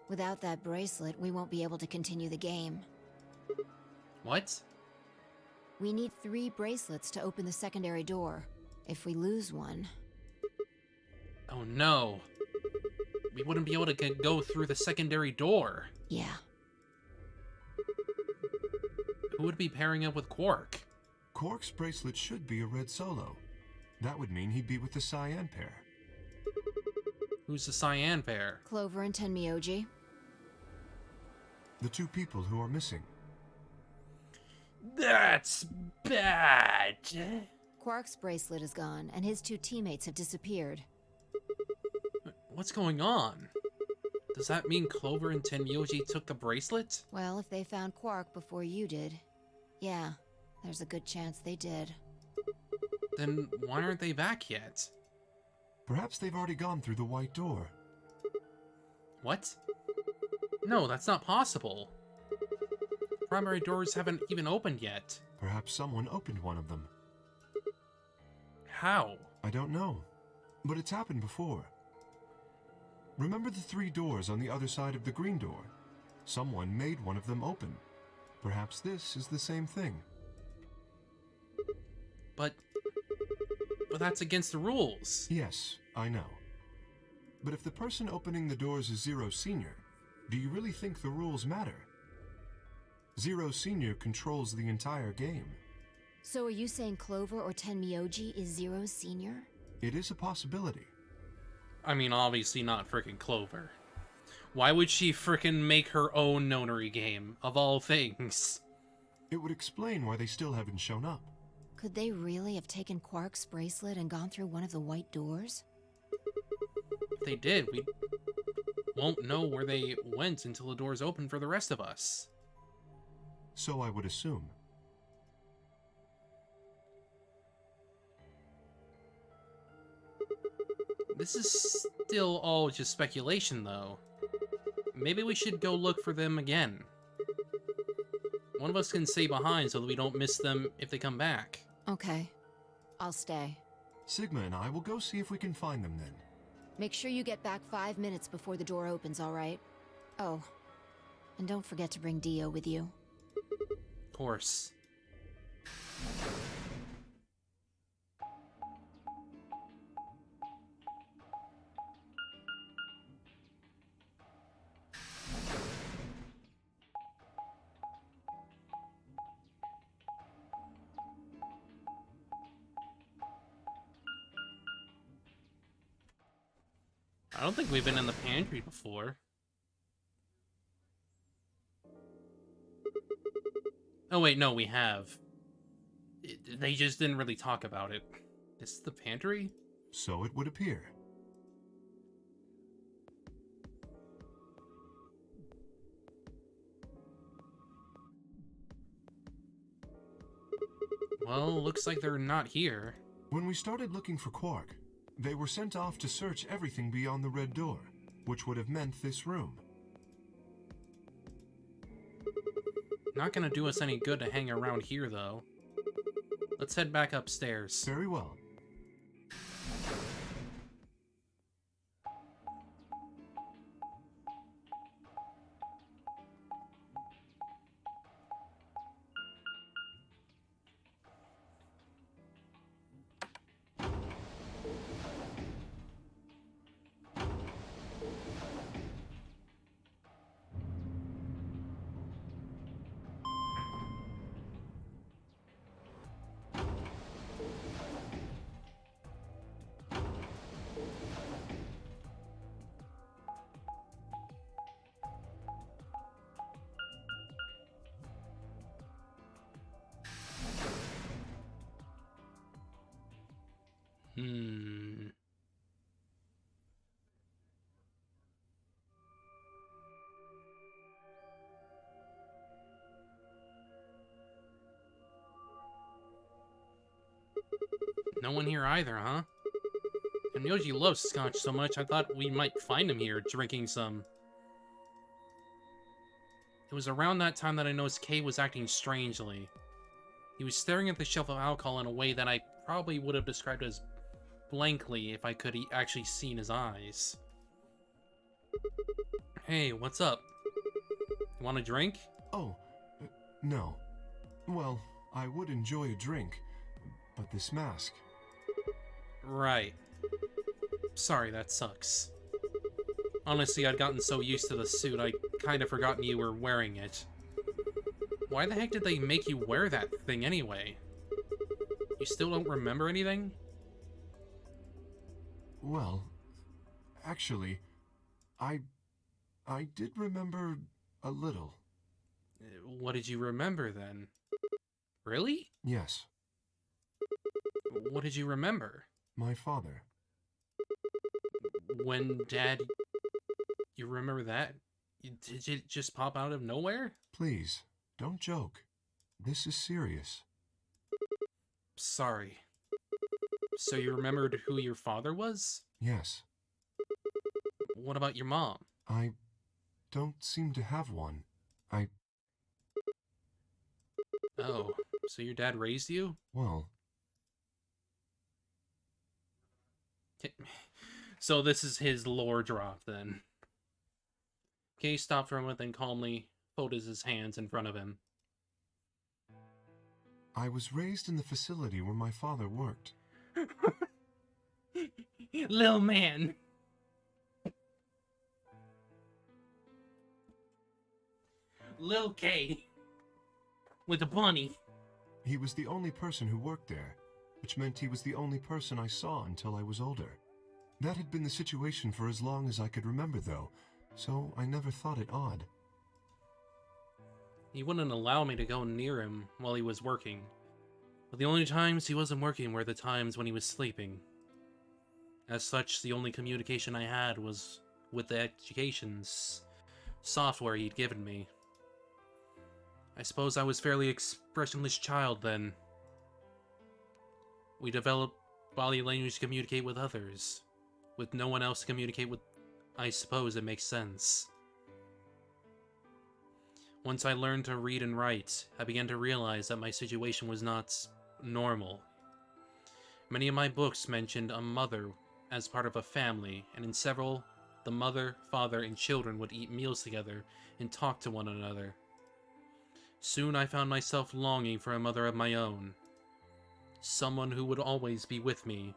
Without that bracelet, we won't be able to continue the game. What? We need 3 bracelets to open the secondary door. If we lose one... Oh no. We wouldn't be able to go through the secondary door. Yeah. Who would be pairing up with Quark? Quark's bracelet should be a red solo. That would mean he'd be with the Cyan pair. Who's the Cyan pair? Clover and Tenmyoji. The 2 people who are missing. That's bad. Quark's bracelet is gone, and his 2 teammates have disappeared. What's going on? Does that mean Clover and Tenmyoji took the bracelet? Well, if they found Quark before you did, yeah, there's a good chance they did. Then why aren't they back yet? Perhaps they've already gone through the white door. What? No, that's not possible. Primary doors haven't even opened yet. Perhaps someone opened one of them. How? I don't know, but it's happened before. Remember the 3 doors on the other side of the green door? Someone made one of them open. Perhaps this is the same thing. But that's against the rules. Yes, I know. But if the person opening the doors is Zero Senior, do you really think the rules matter? Zero Senior controls the entire game. So are you saying Clover or Tenmyoji is Zero Senior? It is a possibility. I mean, obviously not frickin' Clover. Why would she frickin' make her own nonary game, of all things? It would explain why they still haven't shown up. Could they really have taken Quark's bracelet and gone through one of the white doors? If they did, we won't know where they went until the doors open for the rest of us. So I would assume. This is still all just speculation, though. Maybe we should go look for them again. One of us can stay behind so that we don't miss them if they come back. Okay. I'll stay. Sigma and I will go see if we can find them then. Make sure you get back 5 minutes before the door opens, all right? Oh, and don't forget to bring Dio with you. Of course. I don't think we've been in the pantry before. Oh wait, no, we have. They just didn't really talk about it. This is the pantry? So it would appear. Well, looks like they're not here. When we started looking for Quark, they were sent off to search everything beyond the red door, which would have meant this room. Not gonna do us any good to hang around here, though. Let's head back upstairs. Very well. No one here either, huh? And Yoji loves scotch so much, I thought we might find him here drinking some. It was around that time that I noticed Kay was acting strangely. He was staring at the shelf of alcohol in a way that I probably would have described as blankly if I could actually seen his eyes. Hey, what's up? You want a drink? Oh, no. Well, I would enjoy a drink, but this mask... Right. Sorry, that sucks. Honestly, I'd gotten so used to the suit, I'd kind of forgotten you were wearing it. Why the heck did they make you wear that thing anyway? You still don't remember anything? Well, actually, I did remember a little. What did you remember then? Really? Yes. What did you remember? My father. When Dad... You remember that? Did it just pop out of nowhere? Please, don't joke. This is serious. Sorry. So you remembered who your father was? Yes. What about your mom? I don't seem to have one. Oh, so your dad raised you? Well... So this is his lore drop, then. Kay stopped for a moment, then calmly folded his hands in front of him. I was raised in the facility where my father worked. Lil man. Lil K. With a bunny. He was the only person who worked there, which meant he was the only person I saw until I was older. That had been the situation for as long as I could remember, though, so I never thought it odd. He wouldn't allow me to go near him while he was working. But the only times he wasn't working were the times when he was sleeping. As such, the only communication I had was with the education's software he'd given me. I suppose I was a fairly expressionless child then. We developed body language to communicate with others. With no one else to communicate with, I suppose it makes sense. Once I learned to read and write, I began to realize that my situation was not normal. Many of my books mentioned a mother as part of a family, and in several, the mother, father, and children would eat meals together and talk to one another. Soon I found myself longing for a mother of my own. Someone who would always be with me,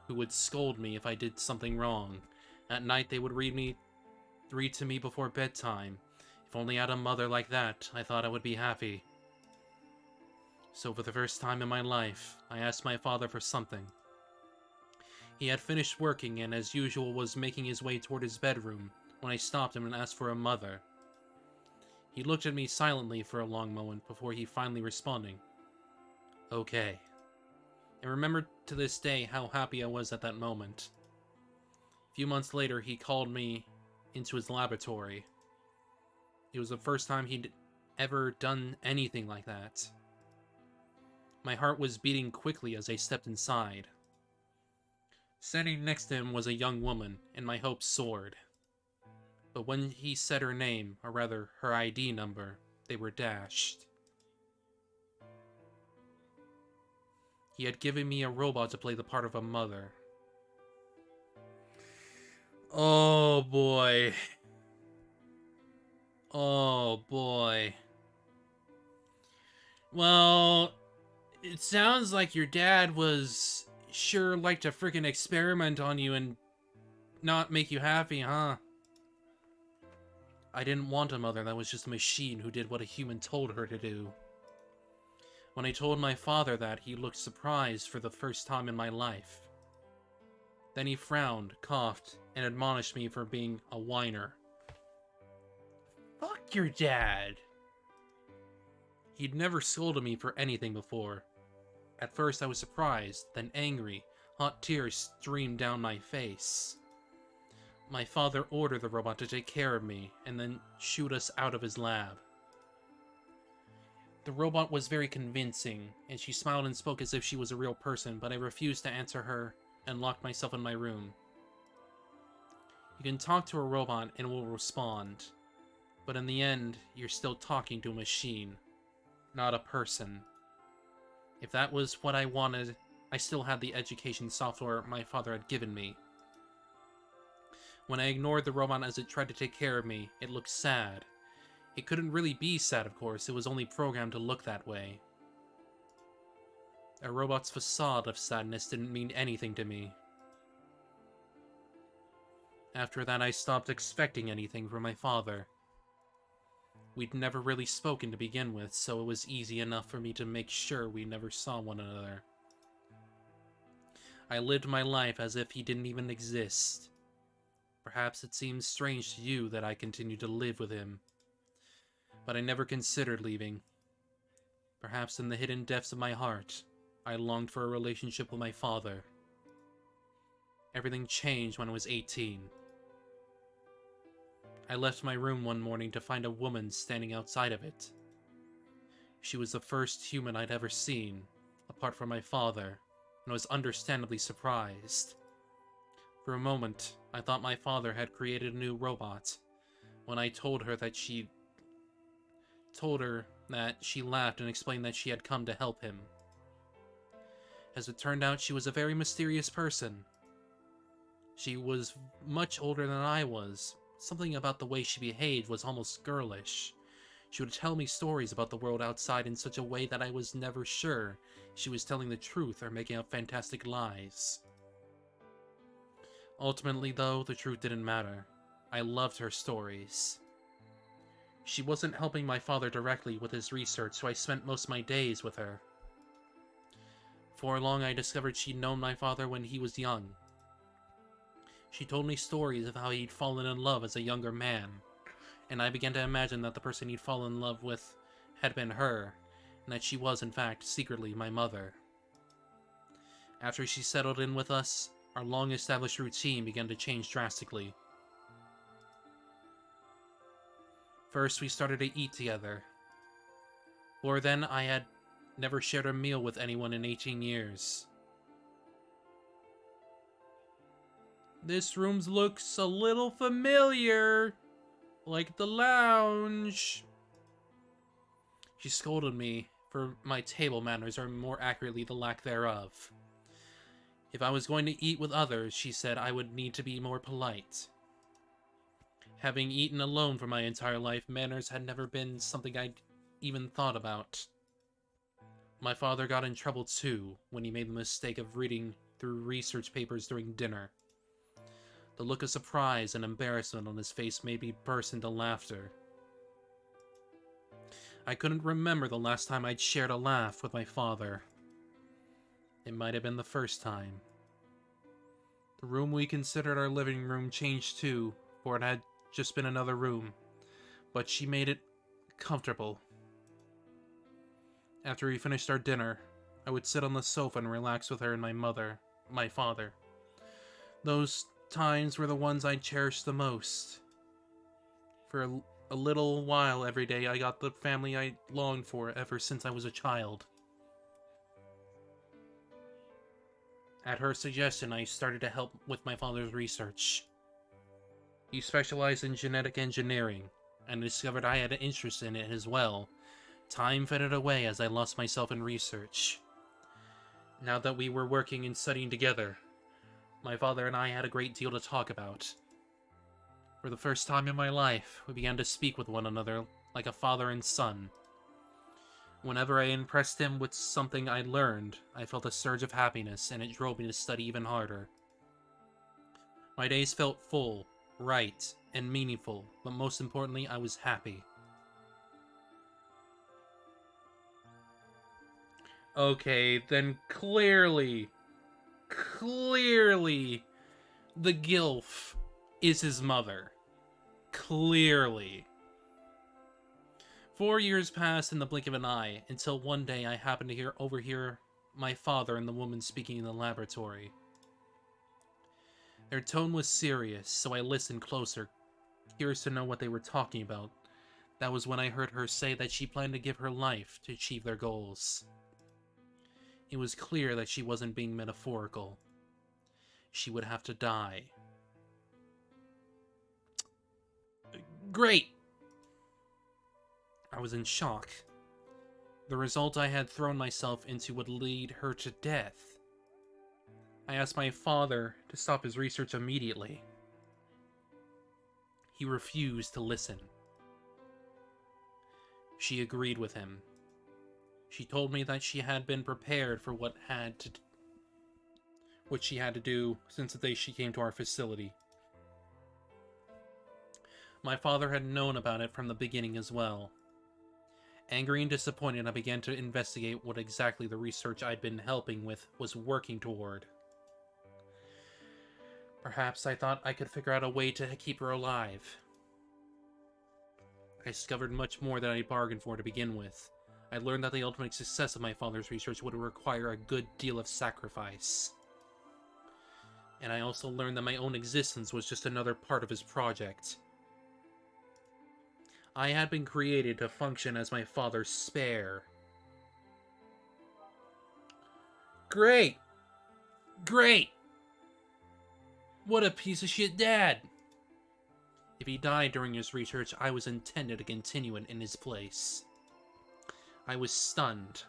who would scold me if I did something wrong. At night they would read to me before bedtime. If only I had a mother like that, I thought I would be happy. So for the first time in my life, I asked my father for something. He had finished working and as usual was making his way toward his bedroom when I stopped him and asked for a mother. He looked at me silently for a long moment before he finally responding, "Okay." I remember to this day how happy I was at that moment. A few months later, he called me into his laboratory. It was the first time he'd ever done anything like that. My heart was beating quickly as I stepped inside. Standing next to him was a young woman, and my hopes soared. But when he said her name, or rather her ID number, they were dashed. He had given me a robot to play the part of a mother. Oh boy. Oh boy. Well, it sounds like your dad was sure like to freaking experiment on you and not make you happy, huh? I didn't want a mother that was just a machine who did what a human told her to do. When I told my father that, he looked surprised for the first time in my life. Then he frowned, coughed, and admonished me for being a whiner. Fuck your dad! He'd never scolded me for anything before. At first I was surprised, then angry, Hot tears streamed down my face. My father ordered the robot to take care of me, and then shoot us out of his lab. The robot was very convincing, and she smiled and spoke as if she was a real person, but I refused to answer her and locked myself in my room. You can talk to a robot and it will respond, but in the end, you're still talking to a machine, not a person. If that was what I wanted, I still had the education software my father had given me. When I ignored the robot as it tried to take care of me, it looked sad. It couldn't really be sad, of course, it was only programmed to look that way. A robot's facade of sadness didn't mean anything to me. After that, I stopped expecting anything from my father. We'd never really spoken to begin with, so it was easy enough for me to make sure we never saw one another. I lived my life as if he didn't even exist. Perhaps it seems strange to you that I continued to live with him, but I never considered leaving. Perhaps in the hidden depths of my heart, I longed for a relationship with my father. Everything changed when I was 18. I left my room one morning to find a woman standing outside of it. She was the first human I'd ever seen, apart from my father, and I was understandably surprised. For a moment, I thought my father had created a new robot. When I told her that she laughed and explained that she had come to help him. As it turned out, she was a very mysterious person. She was much older than I was. Something about the way she behaved was almost girlish. She would tell me stories about the world outside in such a way that I was never sure she was telling the truth or making up fantastic lies. Ultimately, though, the truth didn't matter. I loved her stories. She wasn't helping my father directly with his research, so I spent most of my days with her. Before long, I discovered she'd known my father when he was young. She told me stories of how he'd fallen in love as a younger man, and I began to imagine that the person he'd fallen in love with had been her, and that she was, in fact, secretly my mother. After she settled in with us, our long-established routine began to change drastically. First, we started to eat together. Before then, I had never shared a meal with anyone in 18 years. This room looks a little familiar, like the lounge. She scolded me for my table manners, or more accurately, the lack thereof. If I was going to eat with others, she said I would need to be more polite. Having eaten alone for my entire life, manners had never been something I'd even thought about. My father got in trouble too, when he made the mistake of reading through research papers during dinner. The look of surprise and embarrassment on his face made me burst into laughter. I couldn't remember the last time I'd shared a laugh with my father. It might have been the first time. The room we considered our living room changed too, for it had just been another room, but she made it comfortable. After we finished our dinner, I would sit on the sofa and relax with her and my father. Those times were the ones I cherished the most. For a little while every day, I got the family I longed for ever since I was a child. At her suggestion, I started to help with my father's research. He specialized in genetic engineering, and discovered I had an interest in it as well. Time faded away as I lost myself in research. Now that we were working and studying together, my father and I had a great deal to talk about. For the first time in my life, we began to speak with one another like a father and son. Whenever I impressed him with something I learned, I felt a surge of happiness, and it drove me to study even harder. My days felt full, right, and meaningful, but most importantly, I was happy. Okay, then clearly, the Gilf is his mother. Clearly. 4 years passed in the blink of an eye, until one day I happened to overhear my father and the woman speaking in the laboratory. Their tone was serious, so I listened closer, curious to know what they were talking about. That was when I heard her say that she planned to give her life to achieve their goals. It was clear that she wasn't being metaphorical. She would have to die. Great! I was in shock. The result I had thrown myself into would lead her to death. I asked my father to stop his research immediately. He refused to listen. She agreed with him. She told me that she had been prepared for what she had to do since the day she came to our facility. My father had known about it from the beginning as well. Angry and disappointed, I began to investigate what exactly the research I'd been helping with was working toward. Perhaps I thought I could figure out a way to keep her alive. I discovered much more than I bargained for to begin with. I learned that the ultimate success of my father's research would require a good deal of sacrifice. And I also learned that my own existence was just another part of his project. I had been created to function as my father's spare. Great! Great! What a piece of shit dad! If he died during his research, I was intended to continue it in his place. I was stunned.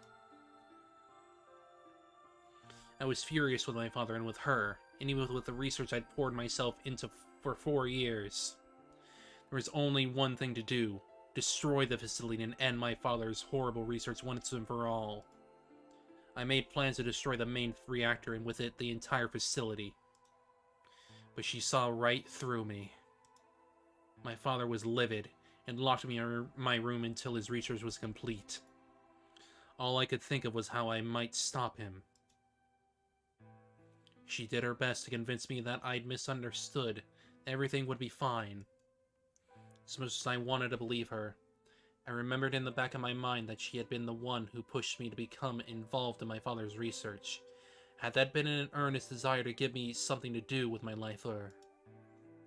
I was furious with my father and with her, and even with the research I'd poured myself into for 4 years. There was only one thing to do: destroy the facility and end my father's horrible research once and for all. I made plans to destroy the main reactor and with it the entire facility. But she saw right through me. My father was livid and locked me in my room until his research was complete. All I could think of was how I might stop him. She did her best to convince me that I'd misunderstood. Everything would be fine. As much as I wanted to believe her, I remembered in the back of my mind that she had been the one who pushed me to become involved in my father's research. Had that been an earnest desire to give me something to do with my life, or...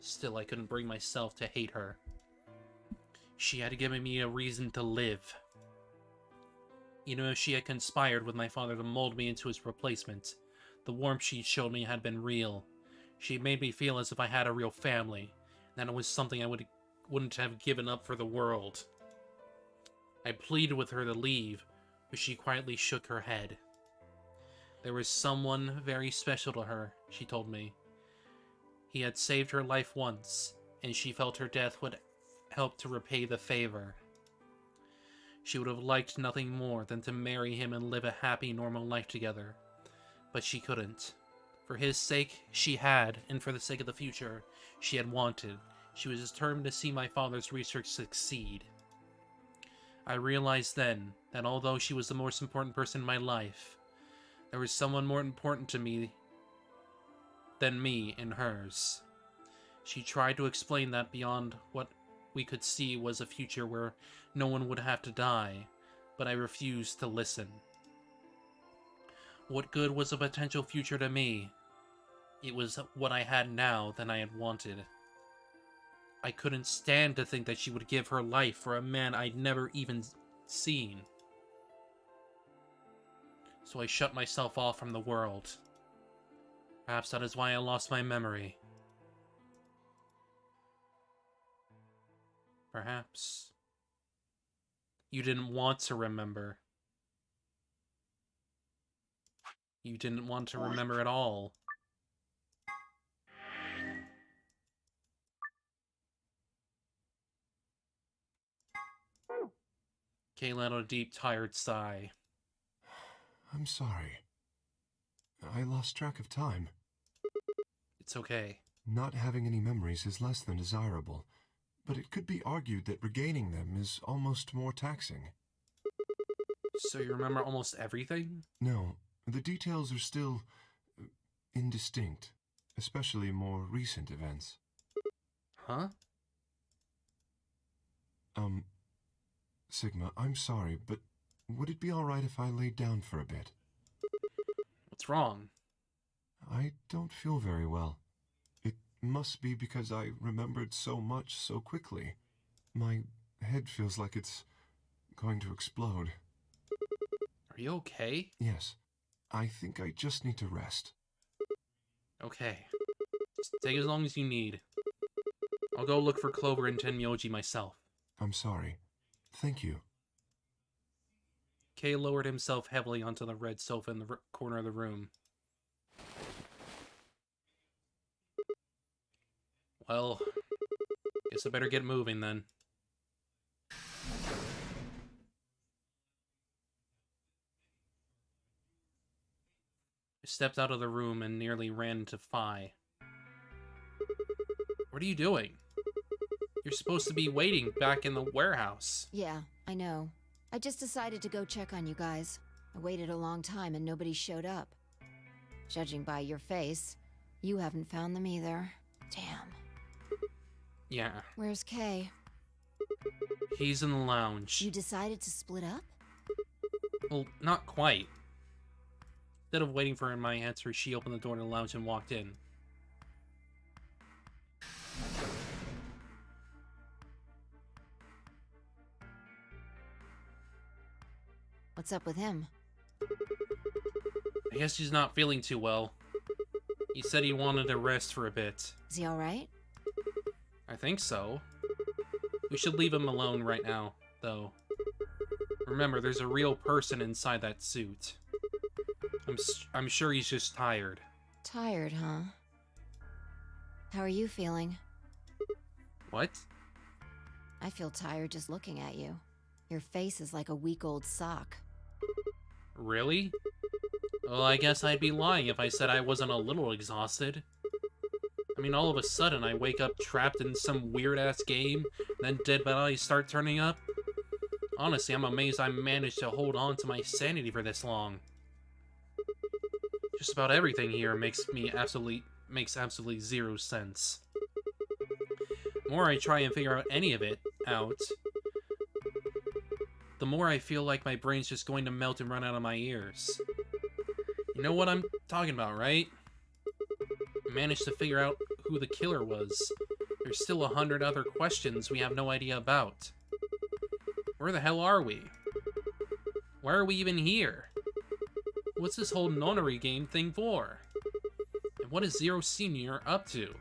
Still, I couldn't bring myself to hate her. She had given me a reason to live. Even if she had conspired with my father to mold me into his replacement, the warmth she showed me had been real. She made me feel as if I had a real family, and that it was something I wouldn't have given up for the world. I pleaded with her to leave, but she quietly shook her head. There was someone very special to her, she told me. He had saved her life once, and she felt her death would help to repay the favor. She would have liked nothing more than to marry him and live a happy, normal life together. But she couldn't. For his sake, she had, and for the sake of the future, she had wanted. She was determined to see my father's research succeed. I realized then that although she was the most important person in my life, there was someone more important to me than me in hers. She tried to explain that beyond what we could see was a future where no one would have to die, but I refused to listen. What good was a potential future to me? It was what I had now than I had wanted. I couldn't stand to think that she would give her life for a man I'd never even seen. So I shut myself off from the world. Perhaps that is why I lost my memory. Perhaps you didn't want to remember. You didn't want to remember at all. Kay let out a deep, tired sigh. I'm sorry. I lost track of time. It's okay. Not having any memories is less than desirable, but it could be argued that regaining them is almost more taxing. So you remember almost everything? No, the details are still indistinct, especially more recent events. Huh? Sigma, I'm sorry, but would it be alright if I laid down for a bit? What's wrong? I don't feel very well. It Must be because I remembered so much so quickly. My head feels like it's going to explode. Are you okay? Yes. I think I just need to rest. Okay. Just take as long as you need. I'll go look for Clover and Tenmyoji myself. I'm sorry. Thank you. Kay lowered himself heavily onto the red sofa in the corner of the room. Well, guess I better get moving then. I stepped out of the room and nearly ran into Phi. What are you doing? You're supposed to be waiting back in the warehouse. Yeah, I know. I just decided to go check on you guys. I waited a long time and nobody showed up. Judging by your face, you haven't found them either. Damn. Yeah. Where's Kay? He's in the lounge. You decided to split up? Well, not quite. Instead of waiting for my answer, she opened the door to the lounge and walked in. What's up with him? I guess he's not feeling too well. He said he wanted to rest for a bit. Is he alright? I think so. We should leave him alone right now, though. Remember, there's a real person inside that suit. I'm sure he's just tired. Tired, huh? How are you feeling? What? I feel tired just looking at you. Your face is like a week-old sock. Really? Well, I guess I'd be lying if I said I wasn't a little exhausted. I mean, all of a sudden, I wake up trapped in some weird-ass game, and then dead bodies start turning up. Honestly, I'm amazed I managed to hold on to my sanity for this long. Just about everything here makes absolutely zero sense. The more I try and figure out any of it out, the more I feel like my brain's just going to melt and run out of my ears. You know what I'm talking about, right? I managed to figure out who the killer was. There's still 100 other questions we have no idea about. Where the hell are we? Why are we even here? What's this whole nonary game thing for? And what is Zero Senior up to?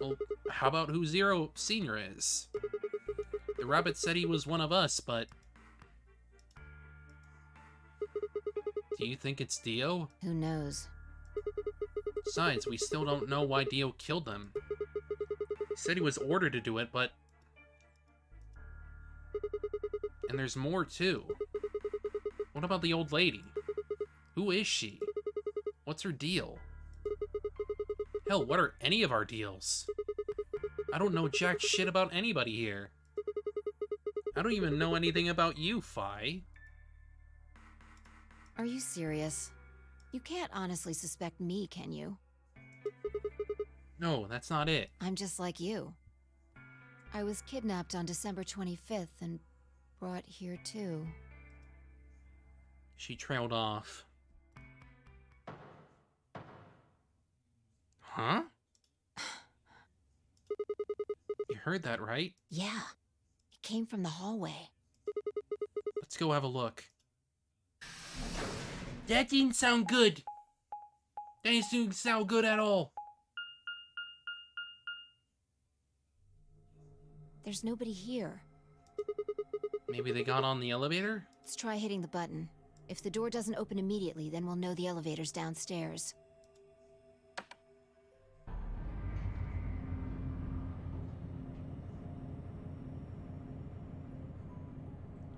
Well, how about who Zero Senior is? The rabbit said he was one of us, but... Do you think it's Dio? Who knows? Besides, we still don't know why Dio killed them. He said he was ordered to do it, but... And there's more, too. What about the old lady? Who is she? What's her deal? Hell, what are any of our deals? I don't know jack shit about anybody here. I don't even know anything about you, Phi. Are you serious? You can't honestly suspect me, can you? No, that's not it. I'm just like you. I was kidnapped on December 25th and brought here too. She trailed off. Huh? You heard that, right? Yeah. It came from the hallway. Let's go have a look. That didn't sound good. That didn't sound good at all. There's nobody here. Maybe they got on the elevator? Let's try hitting the button. If the door doesn't open immediately, then we'll know the elevator's downstairs.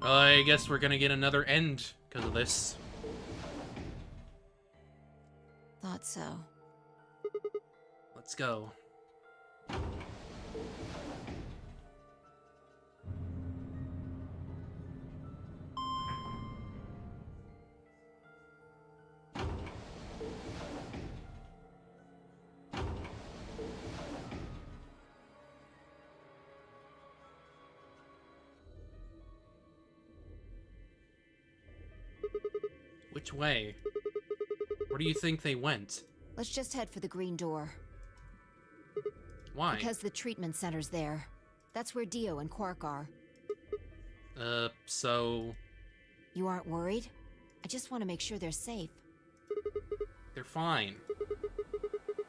I guess we're gonna get another end because of this. Thought so. Let's go. Which way? Where do you think they went? Let's just head for the green door. Why? Because the treatment center's there. That's where Dio and Quark are. So... You aren't worried? I just want to make sure they're safe. they're fine.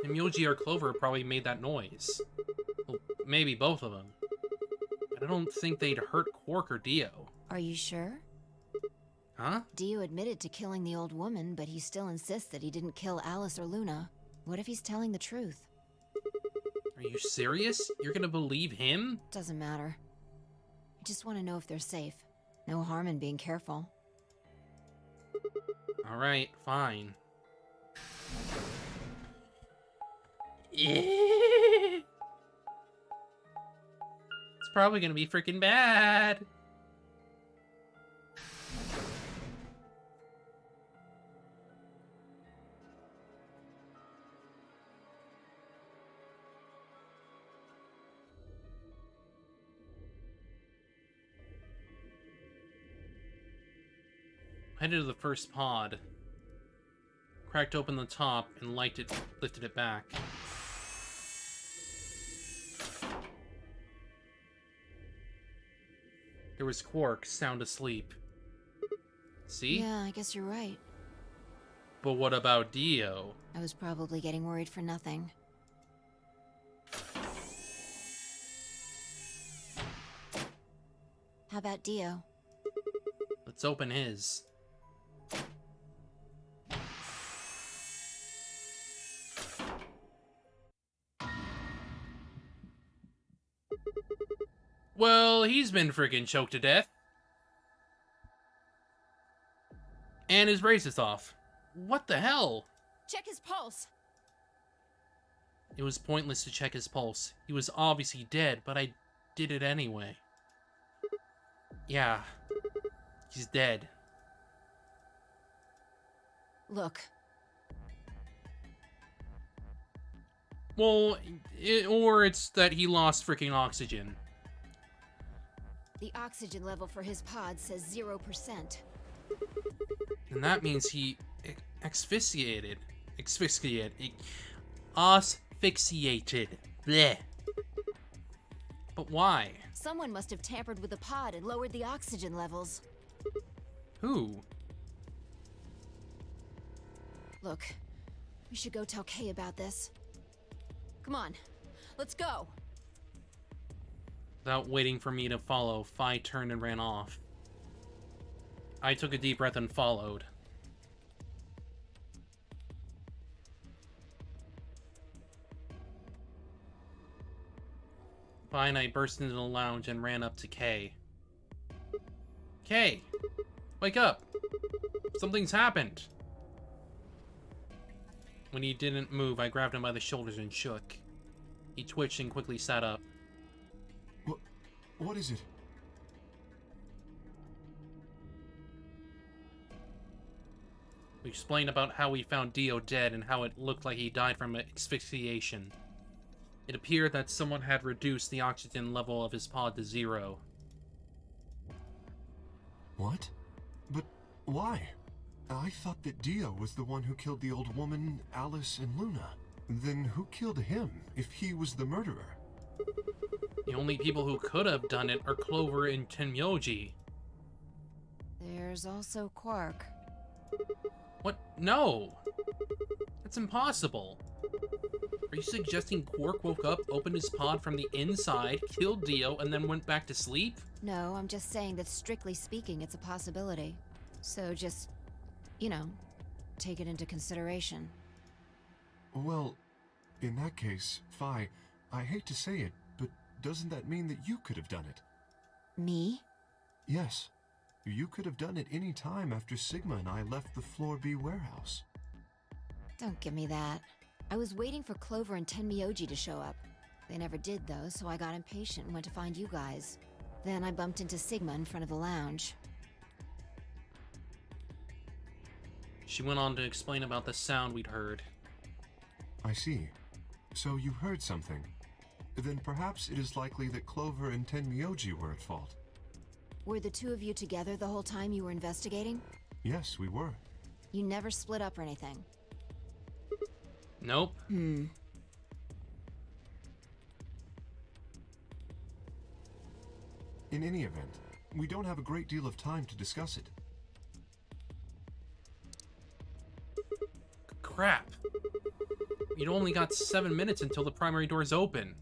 And Myoji or Clover probably made that noise. Well, maybe both of them. But I don't think they'd hurt Quark or Dio. Are you sure? Huh? Dio admitted to killing the old woman, but he still insists that he didn't kill Alice or Luna. What if he's telling the truth? Are you serious? You're gonna believe him? Doesn't matter. I just want to know if they're safe. No harm in being careful. Alright, fine. It's probably gonna be freaking bad. Headed to the first pod. Cracked open the top and lifted it back. There was Quark, sound asleep. See? Yeah, I guess you're right. But what about Dio? I was probably getting worried for nothing. How about Dio? Let's open his. Well, he's been freaking choked to death. And his brace is off. What the hell? Check his pulse. It was pointless to check his pulse. He was obviously dead, but I did it anyway. Yeah. He's dead. Look. Well, or it's that he lost freaking oxygen. The oxygen level for his pod says 0%. And that means he asphyxiated. Bleh. But why? Someone must have tampered with the pod and lowered the oxygen levels. Who? Look, we should go tell Kay about this. Come on, let's go. Without waiting for me to follow, Phi turned and ran off. I took a deep breath and followed. Phi and I burst into the lounge and ran up to Kay. Kay! Wake up! Something's happened! When he didn't move, I grabbed him by the shoulders and shook. He twitched and quickly sat up. What is it? We explained about how we found Dio dead and how it looked like he died from asphyxiation. It appeared that someone had reduced the oxygen level of his pod to 0. What? But why? I thought that Dio was the one who killed the old woman, Alice, and Luna. Then who killed him, if he was the murderer? The only people who could have done it are Clover and Tenmyoji. There's also Quark. What? No! That's impossible. Are you suggesting Quark woke up, opened his pod from the inside, killed Dio, and then went back to sleep? No, I'm just saying that strictly speaking, it's a possibility. So just, you know, take it into consideration. Well, in that case, Phi, I hate to say it, but doesn't that mean that you could have done it? Me? Yes. You could have done it any time after Sigma and I left the Floor B warehouse. Don't give me that. I was waiting for Clover and Tenmyoji to show up. They never did, though, so I got impatient and went to find you guys. Then I bumped into Sigma in front of the lounge. She went on to explain about the sound we'd heard. I see. So you heard something. Then perhaps it is likely that Clover and Tenmyoji were at fault. Were the two of you together the whole time you were investigating? Yes, we were. You never split up or anything? Nope. In any event, we don't have a great deal of time to discuss it. Crap. We'd only got 7 minutes until the primary door's open.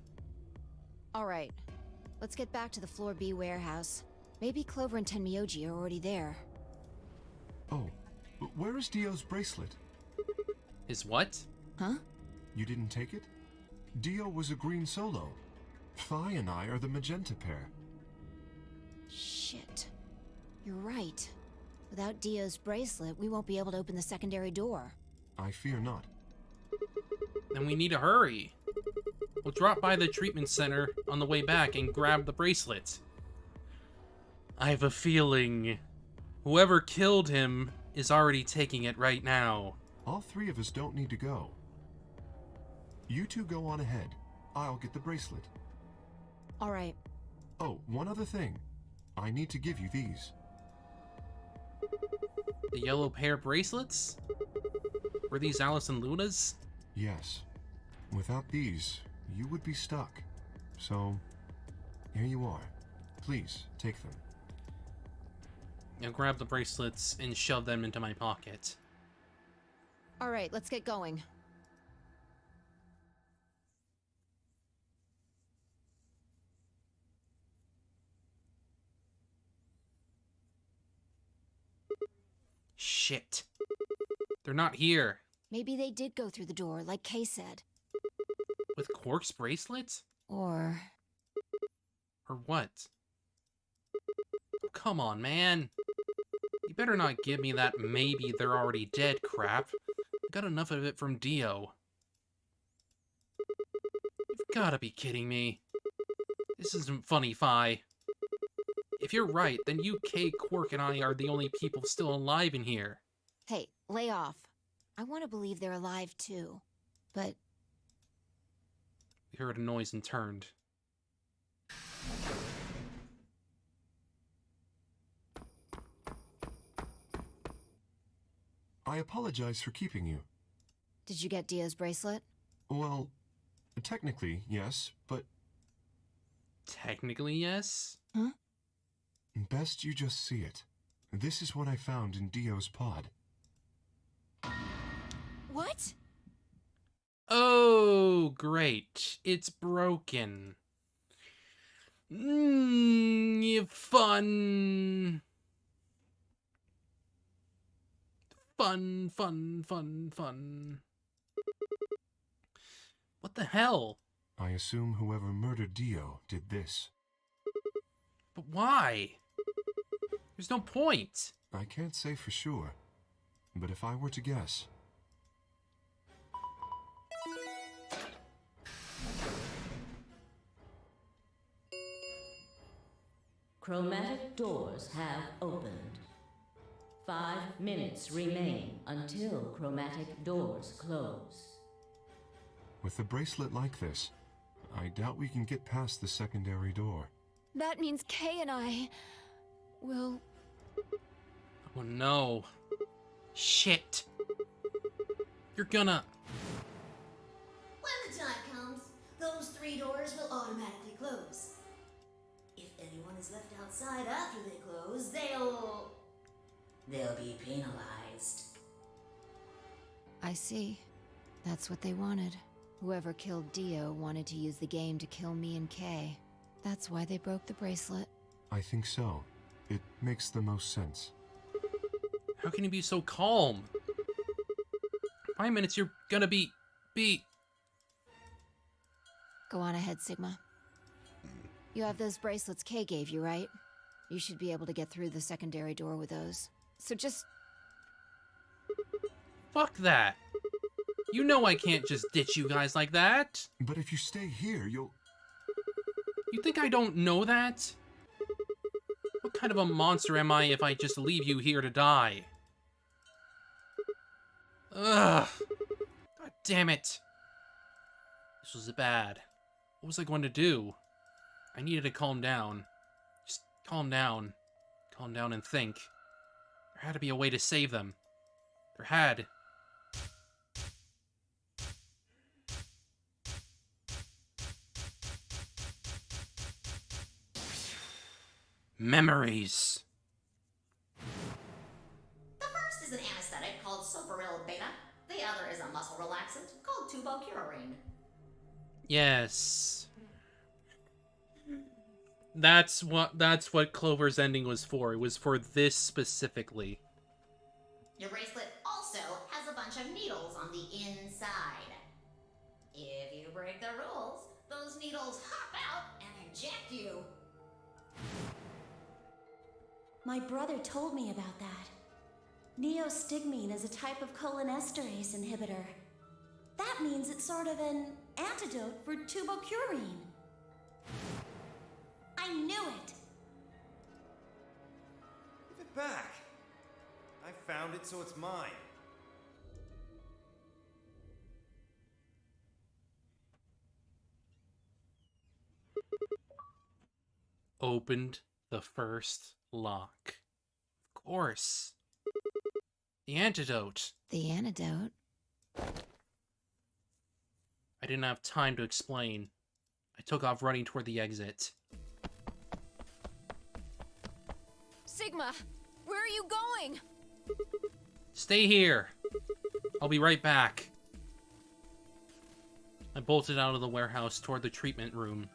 All right. Let's get back to the Floor B warehouse. Maybe Clover and Tenmyoji are already there. Oh, where is Dio's bracelet? His what? Huh? You didn't take it? Dio was a green solo. Phi and I are the magenta pair. Shit. You're right. Without Dio's bracelet, we won't be able to open the secondary door. I fear not. Then we need to hurry. We'll drop by the treatment center on the way back and grab the bracelet. I have a feeling whoever killed him is already taking it right now. All three of us don't need to go. You two go on ahead. I'll get the bracelet. All right. Oh, one other thing. I need to give you these. The yellow pair bracelets? Were these Alice and Luna's? Yes. Without these, you would be stuck. So, here you are. Please, take them. I'll grab the bracelets and shove them into my pocket. All right, let's get going. Shit. They're not here. Maybe they did go through the door, like Kay said. With Quark's bracelets? Or Or what? Oh, come on, man. You better not give me that maybe they're already dead crap. I got enough of it from Dio. You've gotta be kidding me. This isn't funny, Phi. If you're right, then you, Kay, Quark, and I are the only people still alive in here. hey, lay off. I want to believe they're alive too. But We heard a noise and turned. I apologize for keeping you. did you get Dio's bracelet? Well, technically, yes, but Technically, yes? Huh? best you just see it. This is what I found in Dio's pod. What? Oh, great. It's broken. Fun. Fun, fun, fun, fun. What the hell? I assume whoever murdered Dio did this. But why? There's no point. I can't say for sure, but if I were to guess, Chromatic doors have opened. 5 minutes remain until chromatic doors close. with a bracelet like this, I doubt we can get past the secondary door. That means Kay and I will... Oh no. Shit. You're gonna... When the time comes, those 3 doors will automatically close. If anyone is left outside after they close, they'll be penalized. I see. That's what they wanted. Whoever killed Dio wanted to use the game to kill me and Kay. That's why they broke the bracelet. I think so. It makes the most sense. How can you be so calm? 5 minutes, you're gonna be... Go on ahead, Sigma. You have those bracelets Kay gave you, right? You should be able to get through the secondary door with those. So just... Fuck that. You know I can't just ditch you guys like that. But if you stay here, you'll... You think I don't know that? What kind of a monster am I if I just leave you here to die? Ugh. God damn it. This was bad. What was I going to do? I needed to calm down. Just calm down. Calm down and think. There had to be a way to save them. There had. Memories. The first is an anesthetic called Soparil Beta. The other is a muscle relaxant called tubocurarine. Yes. That's what Clover's ending was for. It was for this specifically. Your bracelet also has a bunch of needles on the inside. If you break the rules, those needles hop out and inject you. My brother told me about that. Neostigmine is a type of cholinesterase inhibitor. That means it's sort of an antidote for tubocurine. I knew it! Give it back. I found it, so it's mine. Opened the first lock. Of course. The antidote. The antidote? I didn't have time to explain. I took off running toward the exit. Sigma, where are you going? Stay here. I'll be right back. I bolted out of the warehouse toward the treatment room.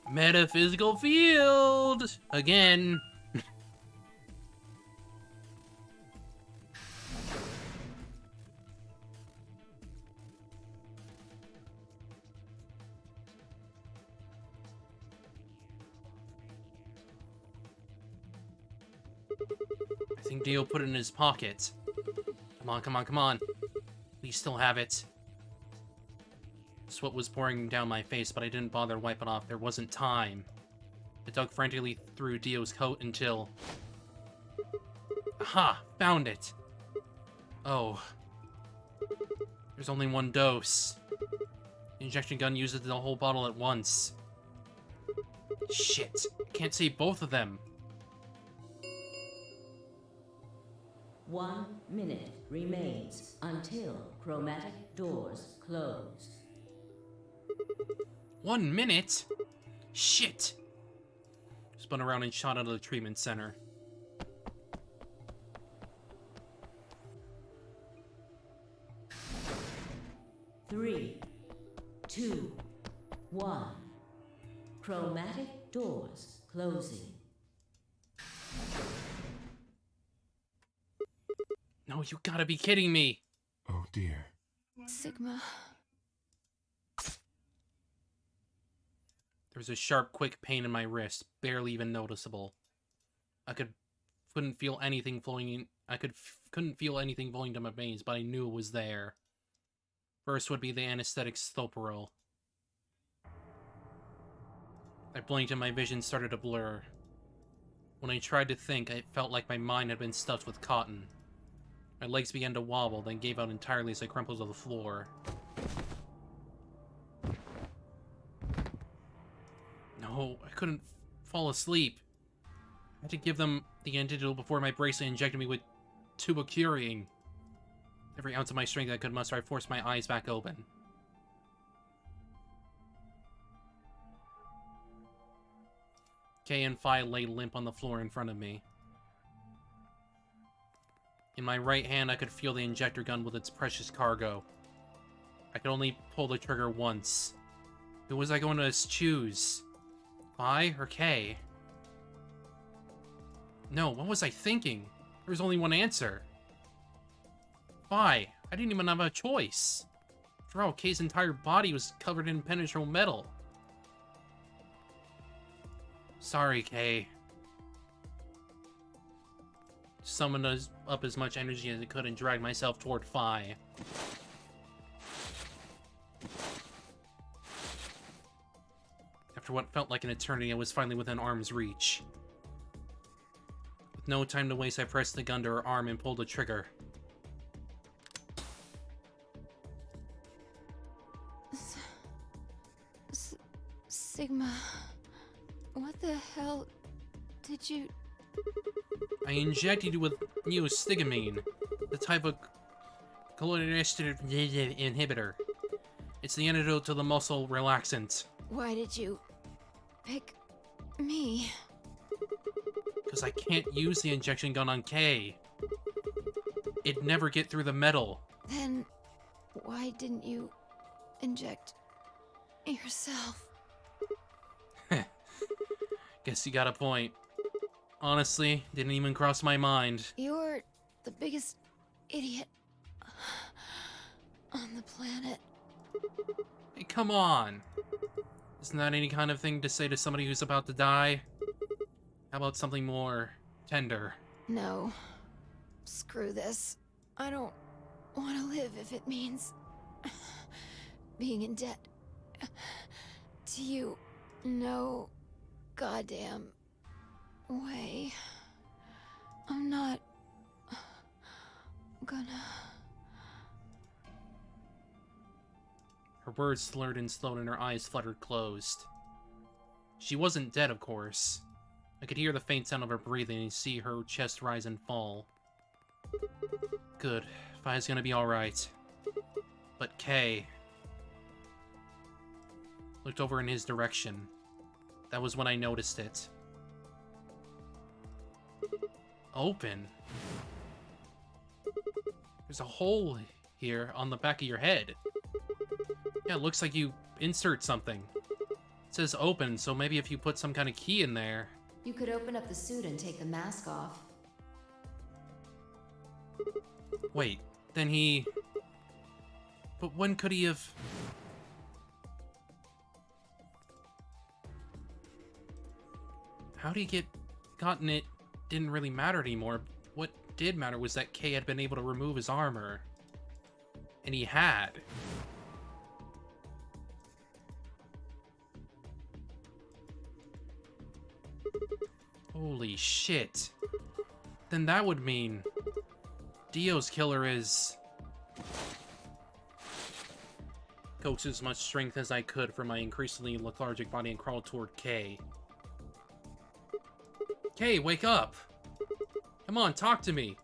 Metaphysical field! Again. I think Dio put it in his pocket. Come on, come on, come on. We still have it. Sweat was pouring down my face, but I didn't bother to wipe it off. There wasn't time. I dug frantically through Dio's coat until... Aha! Found it! Oh. There's only one dose. The injection gun uses the whole bottle at once. Shit. I can't save both of them. 1 minute remains until chromatic doors close. 1 minute? Shit! Spun around and shot out of the treatment center. Three, 2, 1. Chromatic doors closing. No, you gotta be kidding me! Oh dear. Sigma. There was a sharp, quick pain in my wrist, barely even noticeable. Couldn't feel anything flowing couldn't feel anything flowing to my veins, but I knew it was there. First would be the anesthetic Stoparil. I blinked and my vision started to blur. When I tried to think, it felt like my mind had been stuffed with cotton. My legs began to wobble, then gave out entirely as I crumpled to the floor. No, I couldn't fall asleep. I had to give them the antidote before my bracelet injected me with tubocurine. Every ounce of my strength I could muster, I forced my eyes back open. Kay and Phi lay limp on the floor in front of me. In my right hand, I could feel the injector gun with its precious cargo. I could only pull the trigger once. Who was I going to choose? Phi or Kay? No, what was I thinking? There was only one answer. Phi. I didn't even have a choice. After all, Kay's entire body was covered in impenetrable metal. Sorry, Kay. Summoned up as much energy as I could and dragged myself toward Phi. After what felt like an eternity, I was finally within arm's reach. With no time to waste, I pressed the gun to her arm and pulled the trigger. Sigma, what the hell did you... I injected you with neostigmine, the type of cholinesterase inhibitor. It's the antidote to the muscle relaxant. Why did you pick me? Because I can't use the injection gun on Kay. It'd never get through the metal. Then why didn't you inject yourself? Guess you got a point. Honestly, didn't even cross my mind. You're the biggest idiot on the planet. Hey, come on. Isn't that any kind of thing to say to somebody who's about to die? How about something more tender? No. Screw this. I don't want to live if it means being in debt to you. No goddamn way. I'm not gonna... Her words slurred and slowed and her eyes fluttered closed. She wasn't dead, of course. I could hear the faint sound of her breathing and see her chest rise and fall. Good. Fi's gonna be alright. But Kay... looked over in his direction. That was when I noticed it. Open. There's a hole here on the back of your head. Yeah, it looks like you insert something. It says open, so maybe if you put some kind of key in there... You could open up the suit and take the mask off. Wait, then he... But when could he have... How'd he gotten it didn't really matter anymore. What did matter was that Kay had been able to remove his armor. And he had. Holy shit. Then that would mean... Dio's killer is... Coaxed as much strength as I could from my increasingly lethargic body and crawled toward Kay. Kay, wake up! Come on, talk to me!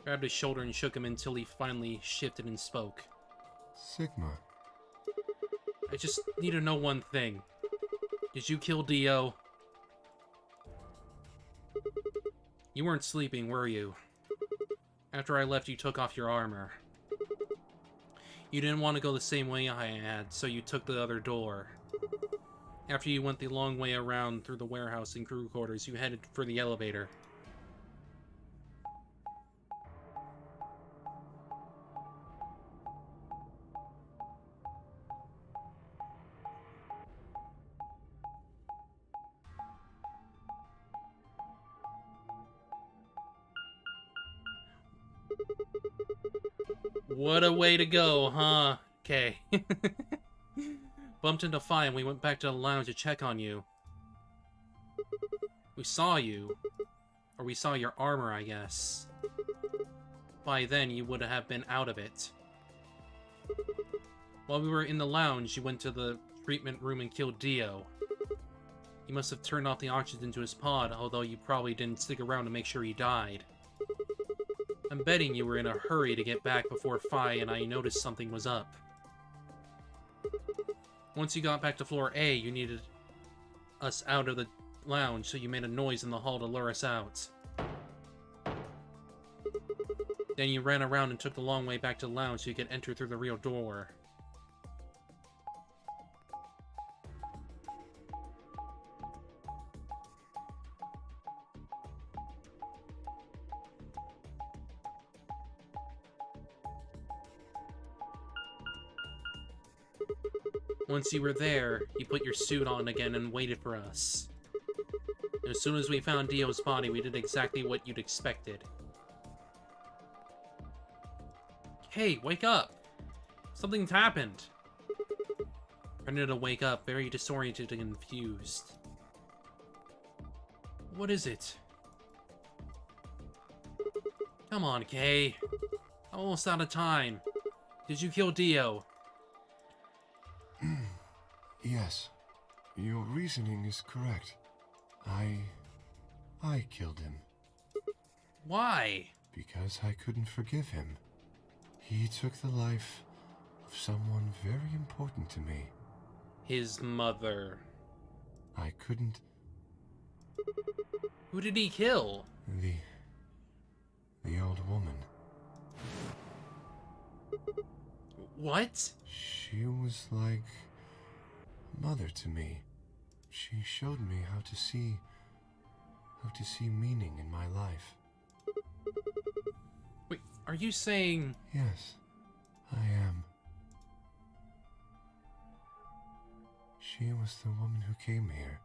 Grabbed his shoulder and shook him until he finally shifted and spoke. Sigma. I just need to know one thing. Did you kill Dio? You weren't sleeping, were you? After I left, you took off your armor. You didn't want to go the same way I had, so you took the other door. After you went the long way around through the warehouse and crew quarters, you headed for the elevator. What a way to go, huh? Okay. Bumped into Fi and we went back to the lounge to check on you. We saw you. Or we saw your armor, I guess. By then, you would have been out of it. While we were in the lounge, you went to the treatment room and killed Dio. You must have turned off the oxygen to his pod, although you probably didn't stick around to make sure he died. I'm betting you were in a hurry to get back before Fi and I noticed something was up. Once you got back to floor A, you needed us out of the lounge, so you made a noise in the hall to lure us out. Then you ran around and took the long way back to the lounge so you could enter through the real door. Once you were there, you put your suit on again and waited for us. As soon as we found Dio's body, we did exactly what you'd expected. Hey, wake up! Something's happened! Pretended to wake up, very disoriented and confused. What is it? Come on, Kay. I'm almost out of time. Did you kill Dio? Yes. Your reasoning is correct. I killed him. Why? Because I couldn't forgive him. He took the life of someone very important to me. His mother. I couldn't... Who did he kill? The old woman. What? She was like a mother to me. She showed me how to see meaning in my life. Wait, are you saying... Yes, I am. She was the woman who came here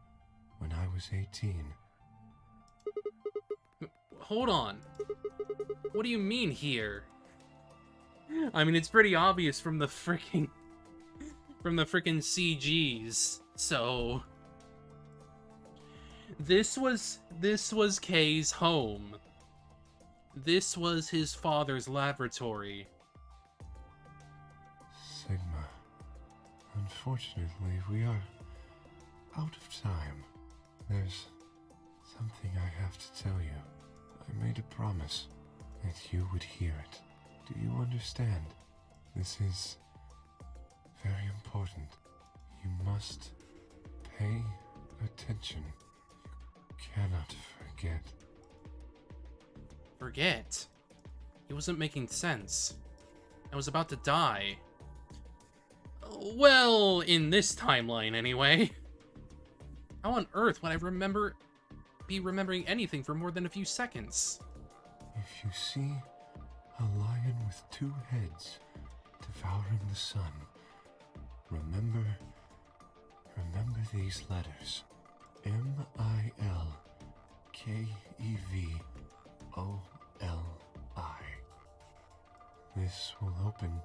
when I was 18. Hold on. What do you mean here? I mean, it's pretty obvious from the freaking CGs. So this was Kay's home. This was his father's laboratory. Sigma. Unfortunately, we are out of time. There's something I have to tell you. I made a promise that you would hear it. Do you understand? This is very important. You must pay attention. You cannot forget. Forget? It wasn't making sense. I was about to die. Well, in this timeline, anyway. How on earth would I be remembering anything for more than a few seconds? If you see a lion with 2 heads devouring the sun, remember these letters. MILKEVOLI. This will open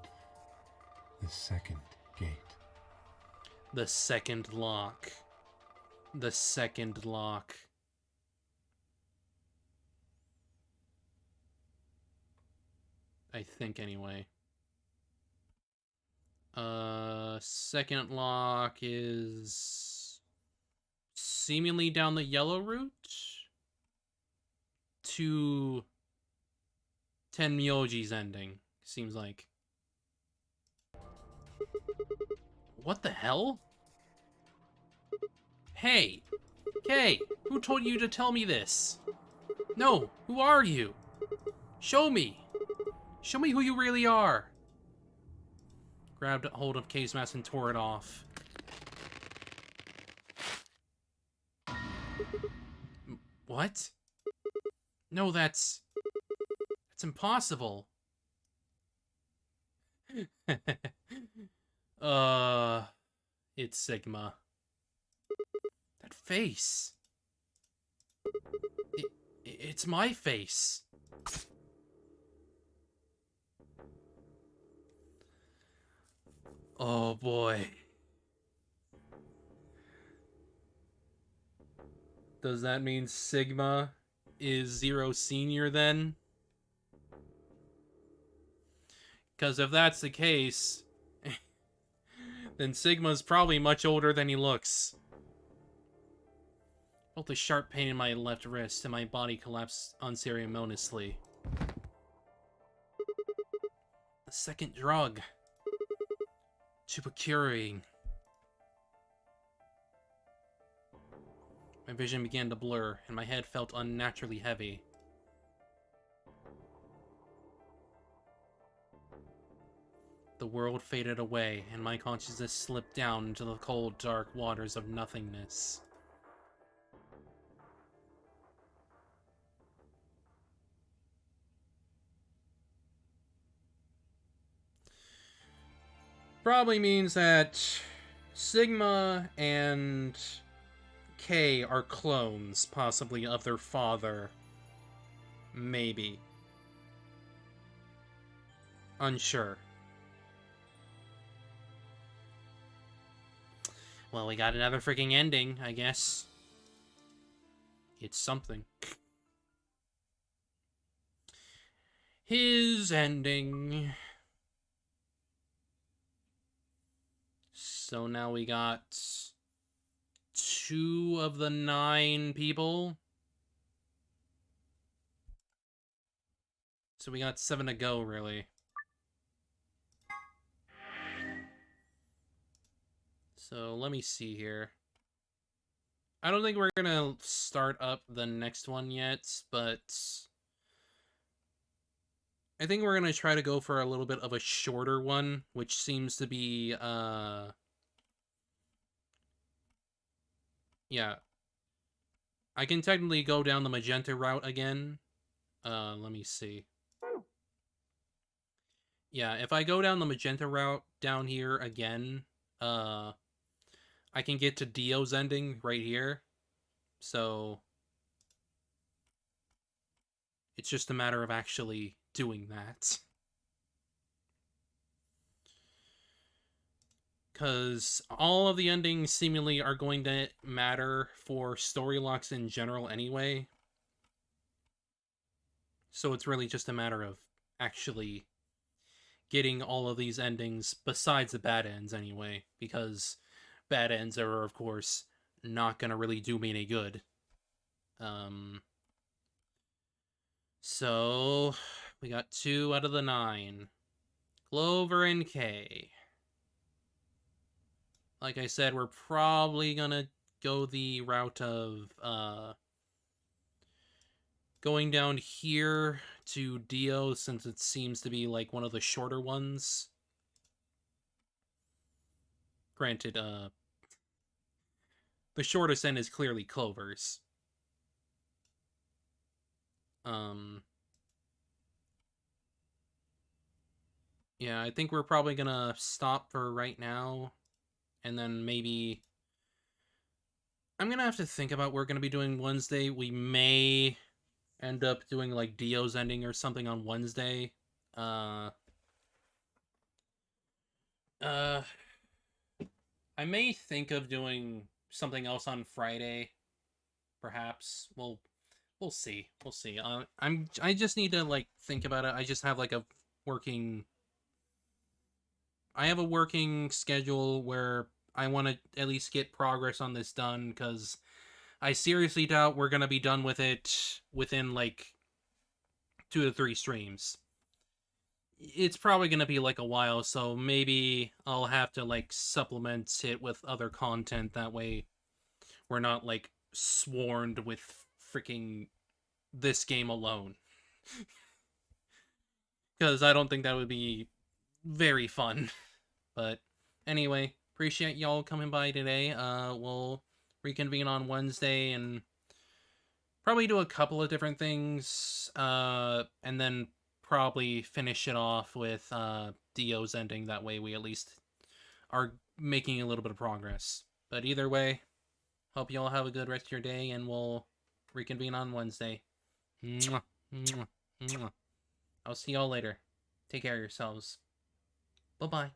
the second gate. The second lock. The second lock. I think, anyway. Second lock is seemingly down the yellow route to Tenmyoji's ending, seems like. What the hell? Hey! Kay! Who told you to tell me this? No! Who are you? Show me! Show me who you really are! Grabbed hold of Kay's mask and tore it off. What? No, that's impossible. It's Sigma. That face. It's my face. Oh boy. Does that mean Sigma is Zero Senior then? Because if that's the case, then Sigma's probably much older than he looks. Felt a sharp pain in my left wrist and my body collapsed unceremoniously. The second drug. To procuring. My vision began to blur, and my head felt unnaturally heavy. The world faded away, and my consciousness slipped down into the cold, dark waters of nothingness. Probably means that Sigma and K are clones, possibly, of their father. Maybe. Unsure. Well, we got another freaking ending, I guess. It's something. His ending. So now we got 2 of the 9 people. So we got 7 to go, really. So let me see here. I don't think we're gonna start up the next one yet, but I think we're gonna try to go for a little bit of a shorter one, which seems to be, yeah. I can technically go down the magenta route again. Let me see. Yeah, if I go down the magenta route down here again, I can get to Dio's ending right here. So it's just a matter of actually doing that. Because all of the endings seemingly are going to matter for story locks in general anyway. So it's really just a matter of actually getting all of these endings besides the bad ends anyway. Because bad ends are, of course, not going to really do me any good. So we got 2 out of the 9. Clover and K. Like I said, we're probably gonna go the route of going down here to Dio, since it seems to be like one of the shorter ones. Granted, the shortest end is clearly Clover's. Yeah, I think we're probably gonna stop for right now, and then maybe I'm gonna have to think about what we're gonna be doing Wednesday. We may end up doing like Dio's ending or something on Wednesday. I may think of doing something else on Friday, perhaps. We'll see. We'll see. I just need to like think about it. I just have like a working. I have a working schedule where I want to at least get progress on this done, because I seriously doubt we're gonna be done with it within like 2 to 3 streams. It's probably going to be like a while, so maybe I'll have to like supplement it with other content. That way we're not like swarmed with freaking this game alone. Because I don't think that would be very fun. But anyway, appreciate y'all coming by today. We'll reconvene on Wednesday and probably do a couple of different things, and then probably finish it off with Dio's ending. That way we at least are making a little bit of progress. But either way, hope you all have a good rest of your day, and we'll reconvene on Wednesday. Mwah, mwah, mwah. I'll see y'all later. Take care of yourselves. Bye-bye.